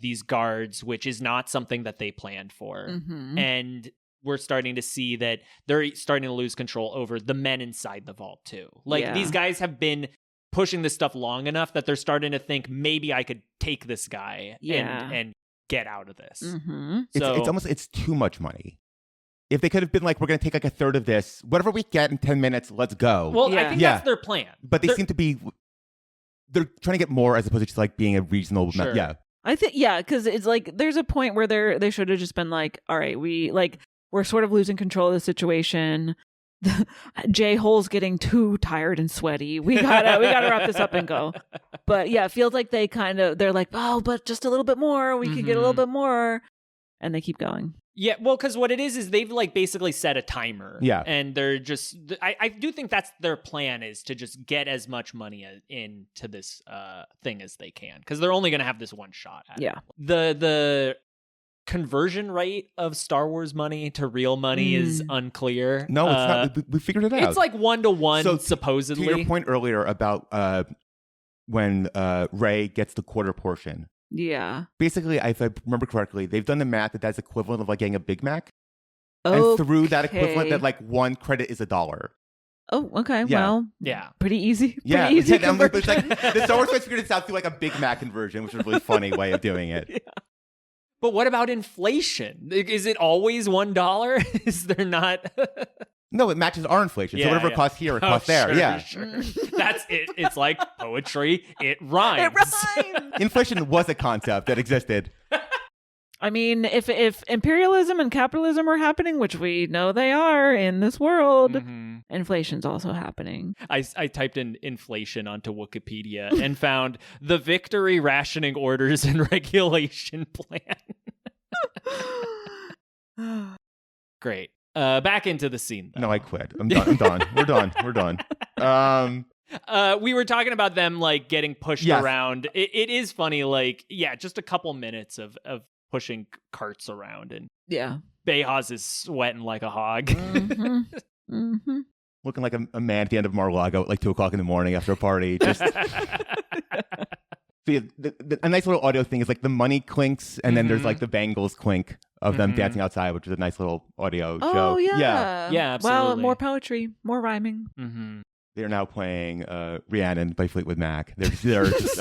S1: these guards, which is not something that they planned for. Mm-hmm. And we're starting to see that they're starting to lose control over the men inside the vault, too. Like, these guys have been pushing this stuff long enough that they're starting to think, maybe I could take this guy and get out of this.
S3: Mm-hmm.
S1: So,
S2: it's too much money. If they could have been like, we're going to take like a third of this, whatever we get in 10 minutes, let's go.
S1: Well, I think that's their plan.
S2: But they seem to be... They're trying to get more as opposed to just like being a reasonable...
S1: Sure.
S2: Yeah.
S3: I think, because it's like, there's a point where they should have just been like, all right, we're sort of losing control of the situation. J-Hole's getting too tired and sweaty. We gotta wrap this up and go. But yeah, it feels like they're like, oh, but just a little bit more. We could get a little bit more. And they keep going.
S1: Yeah, well, because what it is they've like basically set a timer.
S2: Yeah.
S1: And they're just, I do think that's their plan, is to just get as much money into this thing as they can. Because they're only going to have this one shot at it. The conversion rate of Star Wars money to real money is unclear.
S2: No, it's not. We figured it out.
S1: It's like 1-to-1, supposedly.
S2: To your point earlier about when Rey gets the quarter portion.
S3: Yeah.
S2: Basically, if I remember correctly, they've done the math that's equivalent of like getting a Big Mac. And through that equivalent, that like one credit is $1.
S3: Oh, okay.
S2: Yeah.
S3: Well, pretty easy.
S2: Yeah.
S3: Easy
S2: it's like, the Star Wars fans figured it out through like a Big Mac conversion, which is a really funny way of doing it.
S3: Yeah.
S1: But what about inflation? Is it always $1? Is there not?
S2: No, it matches our inflation. So whatever it costs here, it costs there.
S1: Sure. That's it. It's like poetry. It rhymes.
S3: It rhymes.
S2: Inflation was a concept that existed.
S3: I mean, if imperialism and capitalism are happening, which we know they are in this world, inflation's also happening.
S1: I typed in inflation onto Wookiepedia and found the Victory Rationing Orders and Regulation Plan. Great. Back into the scene, though.
S2: No, I quit. I'm done. We're done.
S1: We were talking about them like getting pushed around. It is funny, like, just a couple minutes of pushing carts around, and
S3: Yeah.
S1: Behaz is sweating like a hog.
S3: Mm-hmm. Mm-hmm.
S2: Looking like a man at the end of Mar-a-Lago at like 2 o'clock in the morning after a party. Just a nice little audio thing is like the money clinks, and then there's like the bangles clink of them dancing outside, which is a nice little audio joke.
S3: Oh, yeah.
S1: Yeah, absolutely.
S3: Well, more poetry, more rhyming.
S1: Mm-hmm.
S2: They're now playing Rhiannon by Fleetwood Mac. They're just,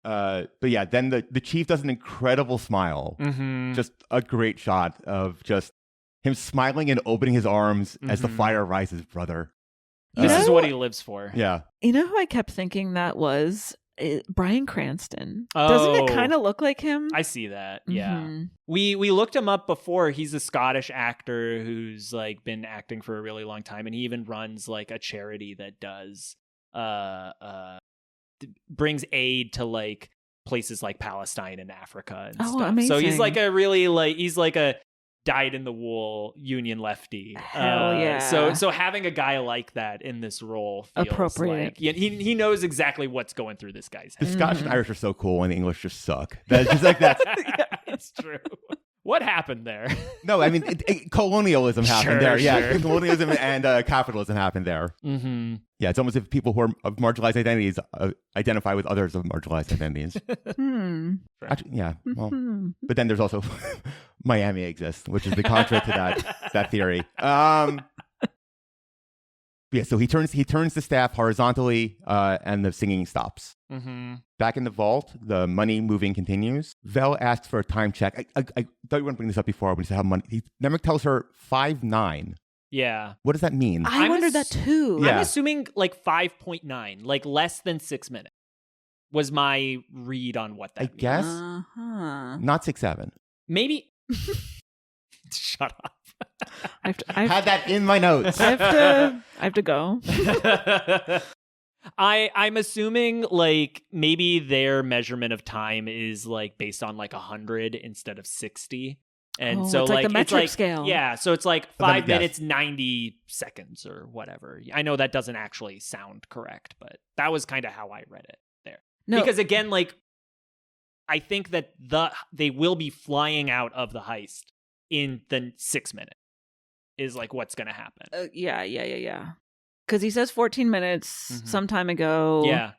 S2: but yeah, then the chief does an incredible smile.
S1: Mm-hmm.
S2: Just a great shot of just him smiling and opening his arms as the fire rises, brother.
S1: This is what he lives for.
S2: Yeah.
S3: You know who I kept thinking that was? Bryan Cranston. Doesn't it kind of look like him?
S1: I see that. Yeah.
S3: Mm-hmm.
S1: We looked him up before. He's a Scottish actor who's like been acting for a really long time, and he even runs like a charity that does brings aid to like places like Palestine and Africa and stuff.
S3: Amazing.
S1: So he's like a really he's like a dyed-in-the-wool union lefty.
S3: Hell yeah.
S1: So having a guy like that in this role feels
S3: appropriate.
S1: like he knows exactly what's going through this guy's
S2: The
S1: head.
S2: Scottish and Irish are so cool, and the English just suck. That's just like that.
S1: Yeah, it's true. What happened there?
S2: No, I mean colonialism happened there. Yeah,
S1: Sure.
S2: colonialism and capitalism happened there.
S1: Mm-hmm.
S2: Yeah, it's almost as if people who are of marginalized identities identify with others of marginalized identities. Actually, yeah. Well, but then there's also Miami exists, which is the contra to that theory. Yeah, so he turns the staff horizontally, and the singing stops.
S1: Mm-hmm.
S2: Back in the vault, the money moving continues. Vel asks for a time check. I thought you were going to bring this up before when he said how money. Nemric tells her 5'9".
S1: Yeah.
S2: What does that mean?
S3: I wondered that too.
S2: Yeah.
S1: I'm assuming like 5.9, like less than 6 minutes was my read on what that means.
S2: guess
S3: Uh-huh.
S2: not 6'7".
S1: Maybe. Shut up.
S3: I
S2: Had that in my notes.
S3: I have to go.
S1: I'm assuming like maybe their measurement of time is like based on like 100 instead of 60. And so
S3: it's like the metric
S1: it's
S3: scale.
S1: Yeah, so it's like
S2: Well,
S1: 5
S2: then,
S1: minutes, 90 seconds or whatever. I know that doesn't actually sound correct, but that was kind of how I read it there.
S3: No.
S1: Because again, like I think that they will be flying out of the heist in the 6 minutes is like what's going to happen.
S3: Yeah. Because he says 14 minutes some time ago.
S1: Yeah.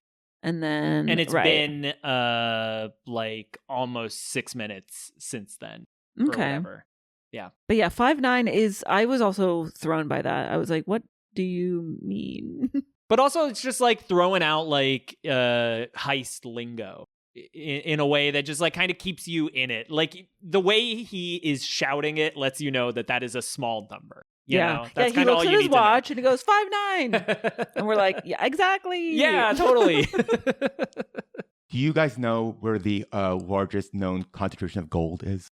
S3: And then...
S1: And it's been like almost 6 minutes since then. Or whatever. Yeah.
S3: But yeah, 5'9" is... I was also thrown by that. I was like, what do you mean?
S1: But also it's just like throwing out like heist lingo in a way that just like kind of keeps you in it. Like the way he is shouting it lets you know that is a small number. You know? That's
S3: he looks at his watch and he goes 5'9", and we're like, yeah, exactly.
S1: Yeah, totally.
S2: Do you guys know where the largest known concentration of gold is?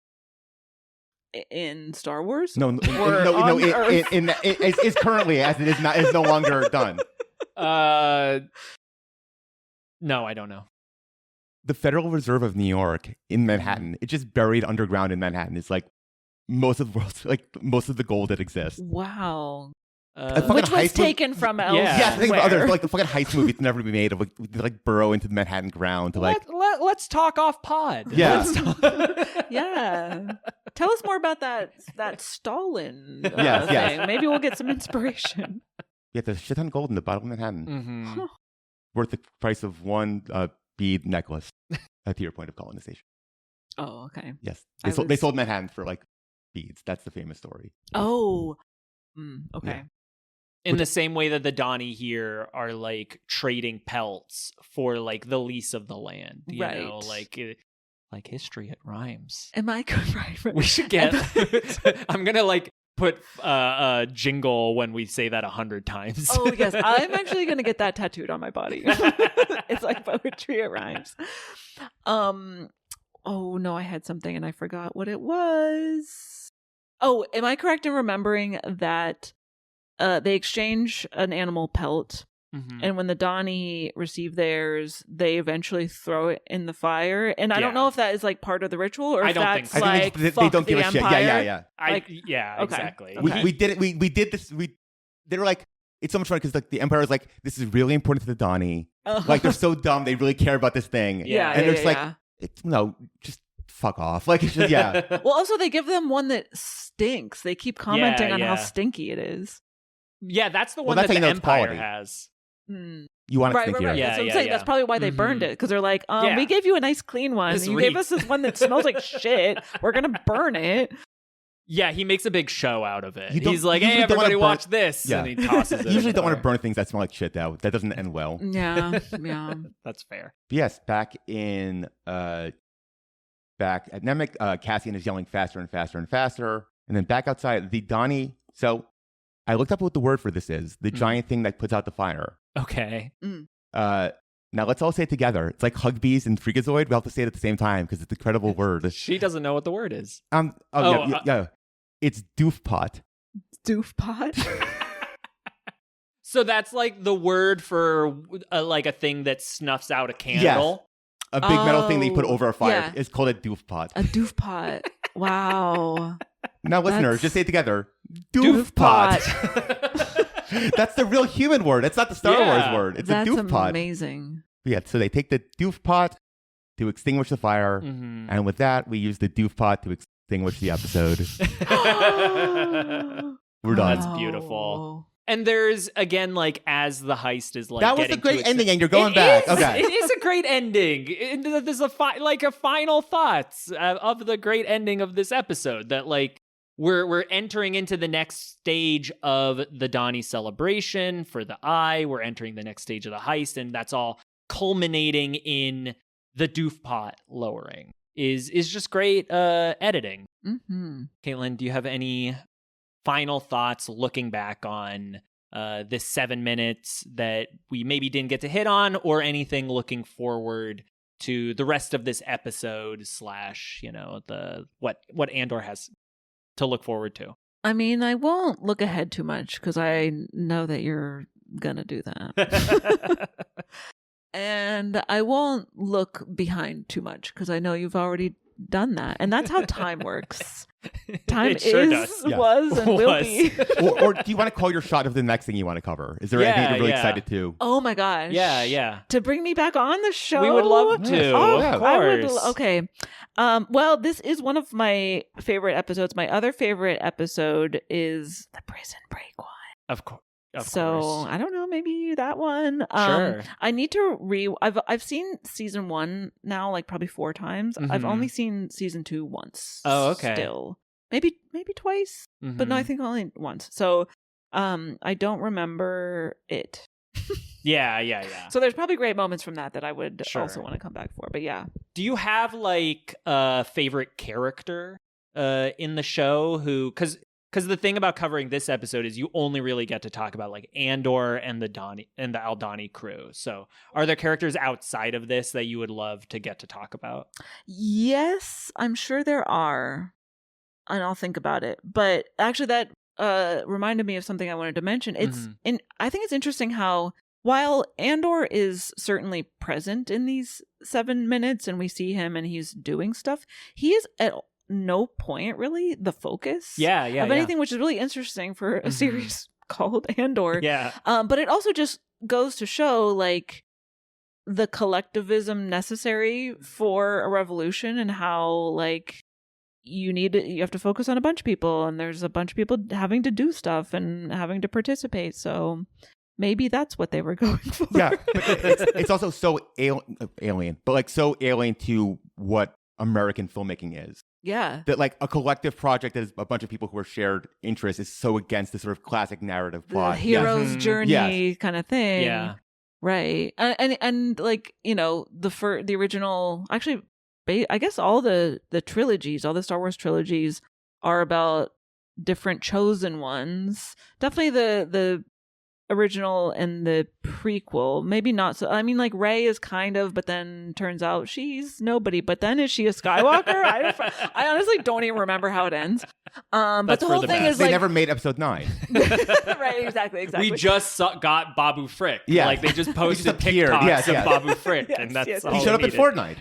S3: In Star Wars?
S2: No, it's currently, as it is no longer done.
S1: No, I don't know.
S2: The Federal Reserve of New York in Manhattan, it's just buried underground in Manhattan. It's like most of the world's, like most of the gold that exists.
S3: Wow.
S2: Which
S3: was taken from elsewhere.
S2: Yeah, think of others, like the fucking heist movie that's never been made of like burrow into the Manhattan ground to like.
S1: Let's talk off pod.
S2: Yeah.
S3: Yeah. Tell us more about that Stalin
S2: Yes.
S3: thing. Maybe we'll get some inspiration.
S2: Yeah, there's a shit ton of gold in the bottom of Manhattan.
S1: Mm-hmm.
S2: Worth the price of one bead necklace. To your point of colonization.
S3: Oh, okay.
S2: Yes, they sold Manhattan for like beads. That's the famous story.
S3: Oh, okay.
S2: Yeah.
S1: In the same way that the Donnie here are like trading pelts for like the lease of the land, you know, like history, it rhymes.
S3: Am I good? Right.
S1: We should get. I'm gonna like put a jingle when we say that 100 times.
S3: Oh yes, I'm actually gonna get that tattooed on my body. It's like poetry, it rhymes. Oh no, I had something and I forgot what it was. Oh, am I correct in remembering that they exchange an animal pelt, and when the Donnie receive theirs, they eventually throw it in the fire? And I don't know if that is like part of the ritual or if that's
S2: so.
S3: like
S2: they don't give a shit. Yeah.
S1: Okay. Exactly.
S3: Okay.
S2: We did it. We did this. They were like, it's so much fun because like the Empire is like, this is really important to the Donnie. Like they're so dumb. They really care about this thing.
S1: Yeah.
S2: And they're just like, no, just fuck off. Like, it's just, yeah.
S3: Well, also they give them one that stinks. They keep commenting on how stinky it is.
S1: Yeah, that's the one that the Empire has.
S2: You want it stinkier.
S3: Right. That's what I'm saying. That's probably why they burned it, because they're like, we gave you a nice clean one. You gave us this one that smells like shit. We're going to burn it.
S1: Yeah, he makes a big show out of it. He's like, hey, everybody watch this. Yeah. And he tosses it.
S2: Usually don't want to burn things that smell like shit, though. That doesn't end well.
S3: Yeah.
S1: That's fair.
S2: But yes, back at Nemec, Cassian is yelling faster and faster and faster. And then back outside, the Donnie. So I looked up what the word for this is. The giant thing that puts out the fire.
S1: Okay.
S2: Now let's all say it together. It's like Hug Bees and Freakazoid. We have to say it at the same time because it's an incredible word.
S1: She doesn't know what the word is.
S2: Yeah. It's doofpot.
S3: Doofpot?
S1: So that's like the word for like a thing that snuffs out a candle?
S2: Yes. A big metal thing that you put over a fire is called a doofpot.
S3: A doofpot. Wow.
S2: Now listeners, just say it together. Doofpot. That's the real human word. It's not the Star Wars word. It's a doofpot.
S3: That's amazing.
S2: Yeah, so they take the doofpot to extinguish the fire. And with that, we use the doofpot to extinguish the episode. We're done.
S1: That's beautiful. And there's, again, like, as the heist is like,
S2: that was a great ending, and you're going back. Okay,
S1: it is a great ending. There's a final thoughts of the great ending of this episode that, like, we're entering into the next stage of the Donnie celebration for the Eye. We're entering the next stage of the heist, and that's all culminating in the doofpot lowering. Is just great editing. Caitlin, do you have any final thoughts looking back on this 7 minutes that we maybe didn't get to hit on, or anything looking forward to the rest of this episode / the what Andor has to look forward to?
S3: I mean, I won't look ahead too much because I know that you're gonna do that. And I won't look behind too much because I know you've already done that. And that's how time works. Time was, and will be.
S2: or do you want to call your shot of the next thing you want to cover? Is there anything you're really excited to?
S3: Oh my gosh.
S1: Yeah.
S3: To bring me back on the show?
S1: We would love to. Of course.
S3: Okay. Well, this is one of my favorite episodes. My other favorite episode is the Prison Break one.
S1: Of course.
S3: So I don't know, maybe that one.
S1: Sure.
S3: I need to I've seen season 1 now, like probably 4 times. I've only seen season 2 once.
S1: Oh, okay.
S3: Still, maybe twice, but no, I think only once. So, I don't remember it.
S1: Yeah.
S3: So there's probably great moments from that I would also want to come back for. But yeah.
S1: Do you have like a favorite character in the show Because the thing about covering this episode is you only really get to talk about like Andor and the Aldhani crew. So are there characters outside of this that you would love to get to talk about?
S3: Yes, I'm sure there are. And I'll think about it. But actually that reminded me of something I wanted to mention. I think it's interesting how while Andor is certainly present in these 7 minutes and we see him and he's doing stuff, he is at no point really the focus of anything, which is really interesting for a series called Andor. But it also just goes to show like the collectivism necessary for a revolution and how like you have to focus on a bunch of people, and there's a bunch of people having to do stuff and having to participate. So maybe that's what they were going for.
S2: Yeah, but it's also so alien, but like so alien to what American filmmaking is.
S3: Yeah.
S2: That like a collective project that is a bunch of people who are shared interests is so against the sort of classic narrative plot.
S3: The hero's journey kind of thing.
S1: Yeah.
S3: Right. And like, the original, actually, I guess all the trilogies, all the Star Wars trilogies are about different chosen ones. Definitely the original and the prequel, maybe not so. I mean, like Rey is kind of, but then turns out she's nobody. But then is she a Skywalker? I honestly don't even remember how it ends. But the whole thing is
S2: they never made episode 9.
S3: Right, exactly.
S1: We just got Babu Frick.
S2: Yeah,
S1: like they just posted TikToks of Babu Frick, and that's all.
S2: He showed up in Fortnite.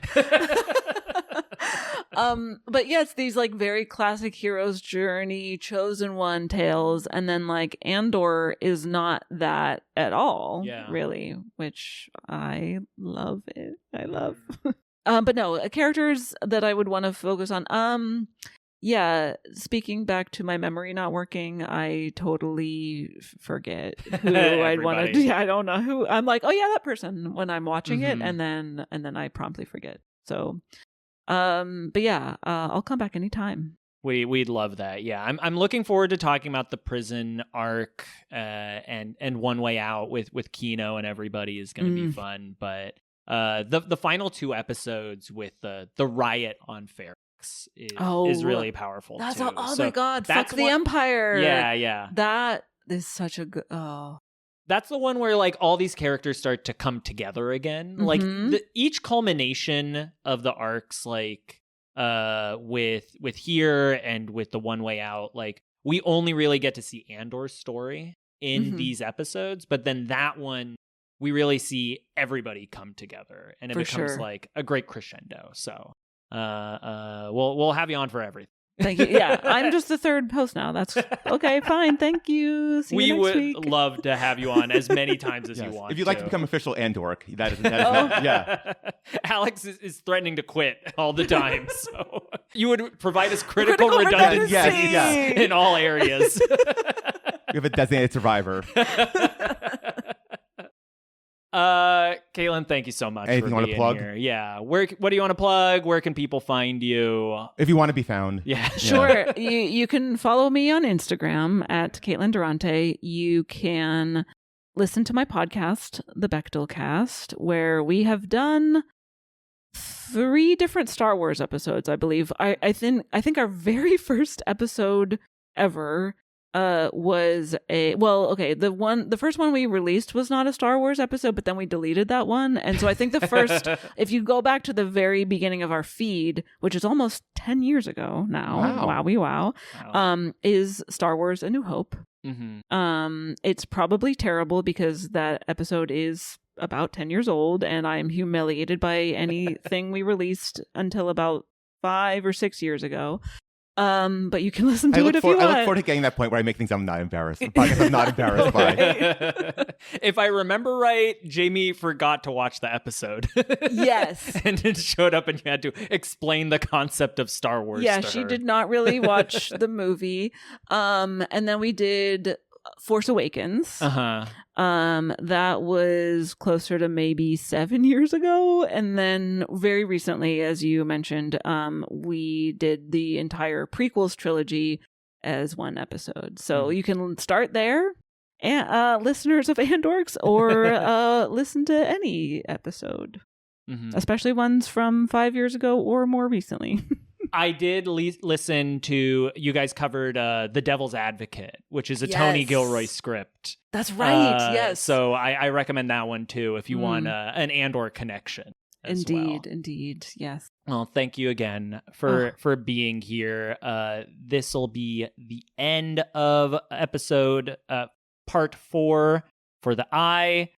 S3: But yeah, it's these like very classic hero's journey, chosen one tales, and then like Andor is not that at all, really, which I love it. I love. But no, characters that I would want to focus on. Yeah, speaking back to my memory not working, I totally forget who I'd want to. Yeah, I don't know who. I'm like, oh yeah, that person when I'm watching it, and then I promptly forget. So, but yeah, I'll come back anytime.
S1: We'd love that. Yeah, I'm looking forward to talking about the prison arc and One Way Out with Kino and everybody is going to be fun. But the final 2 episodes with the riot on Ferrex is really powerful.
S3: That's
S1: too.
S3: Oh my god! Fuck the Empire.
S1: Yeah.
S3: That is such a good.
S1: That's the one where like all these characters start to come together again. Like each culmination of the arcs, like with here and with the One Way Out, like we only really get to see Andor's story in these episodes, but then that one we really see everybody come together, and it becomes like a great crescendo. So we'll have you on for everything.
S3: Thank you. Yeah, I'm just the third host now. That's okay. Fine. Thank you. See you next week.
S1: Love to have you on as many times as you want.
S2: If you'd like to become official Andork, that is not, yeah.
S1: Alex is threatening to quit all the time, so you would provide us critical redundancy in all areas.
S2: We have a designated survivor.
S1: Caitlin, thank you so much.
S2: Anything
S1: for
S2: you want to
S1: being
S2: plug?
S1: Here. Yeah. What do you want to plug? Where can people find you?
S2: If you want to be found.
S1: Yeah.
S3: Sure. You can follow me on Instagram at Caitlin Durante. You can listen to my podcast, The Bechdel Cast, where we have done 3 different Star Wars episodes, I believe. I think our very first episode ever was the first one we released was not a Star Wars episode, but then we deleted that one. And so I think the first, if you go back to the very beginning of our feed, which is almost 10 years ago now, wow. Is Star Wars A New Hope. It's probably terrible because that episode is about 10 years old and I'm humiliated by anything we released until about 5 or 6 years ago. But you can listen to it if you want.
S2: I look forward to getting that point where I make things I'm not embarrassed. I'm not embarrassed by.
S1: If I remember right, Jamie forgot to watch the episode.
S3: Yes.
S1: And it showed up and you had to explain the concept of Star Wars.
S3: Yeah,
S1: to
S3: she
S1: her.
S3: did not really watch the movie. And then we did Force Awakens. That was closer to maybe 7 years ago. And then very recently, as you mentioned, we did the entire prequels trilogy as one episode. So you can start there, listeners of Andorks, or listen to any episode, especially ones from 5 years ago or more recently.
S1: I did listen to, you guys covered The Devil's Advocate, which is a Tony Gilroy script.
S3: That's right, yes.
S1: So I recommend that one too if you want an Andor connection.
S3: Indeed, yes.
S1: Well, thank you again for being here. This will be the end of episode part 4 for the Eye.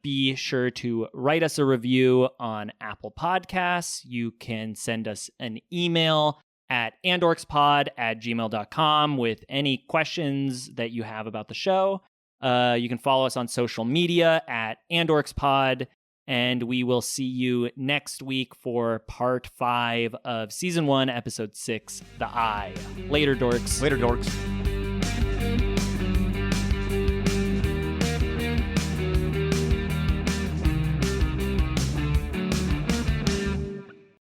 S1: Be sure to write us a review on Apple Podcasts. You can send us an email at andorkspod@gmail.com with any questions that you have about the show. You can follow us on social media at andorkspod, and we will see you next week for part 5 of season 1, episode 6, The Eye. Later, dorks.
S2: Later, dorks.